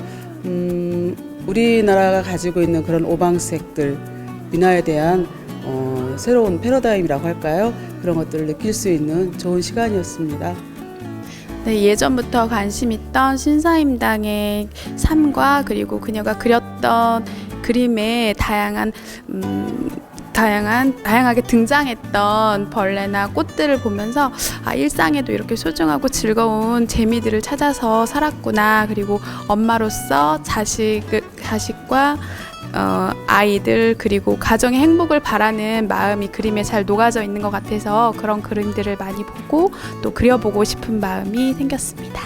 우리나라가 가지고 있는 그런 오방색들, 미나에 대한 새로운 패러다임이라고 할까요? 그런 것들을 느낄 수 있는 좋은 시간이었습니다. 네, 예전부터 관심 있던 신사임당의 삶과 그리고 그녀가 그렸던 그림의 다양하게 등장했던 벌레나 꽃들을 보면서 일상에도 이렇게 소중하고 즐거운 재미들을 찾아서 살았구나. 그리고 엄마로서 자식과 아이들 그리고 가정의 행복을 바라는 마음이 그림에 잘 녹아져 있는 것 같아서 그런 그림들을 많이 보고 또 그려보고 싶은 마음이 생겼습니다.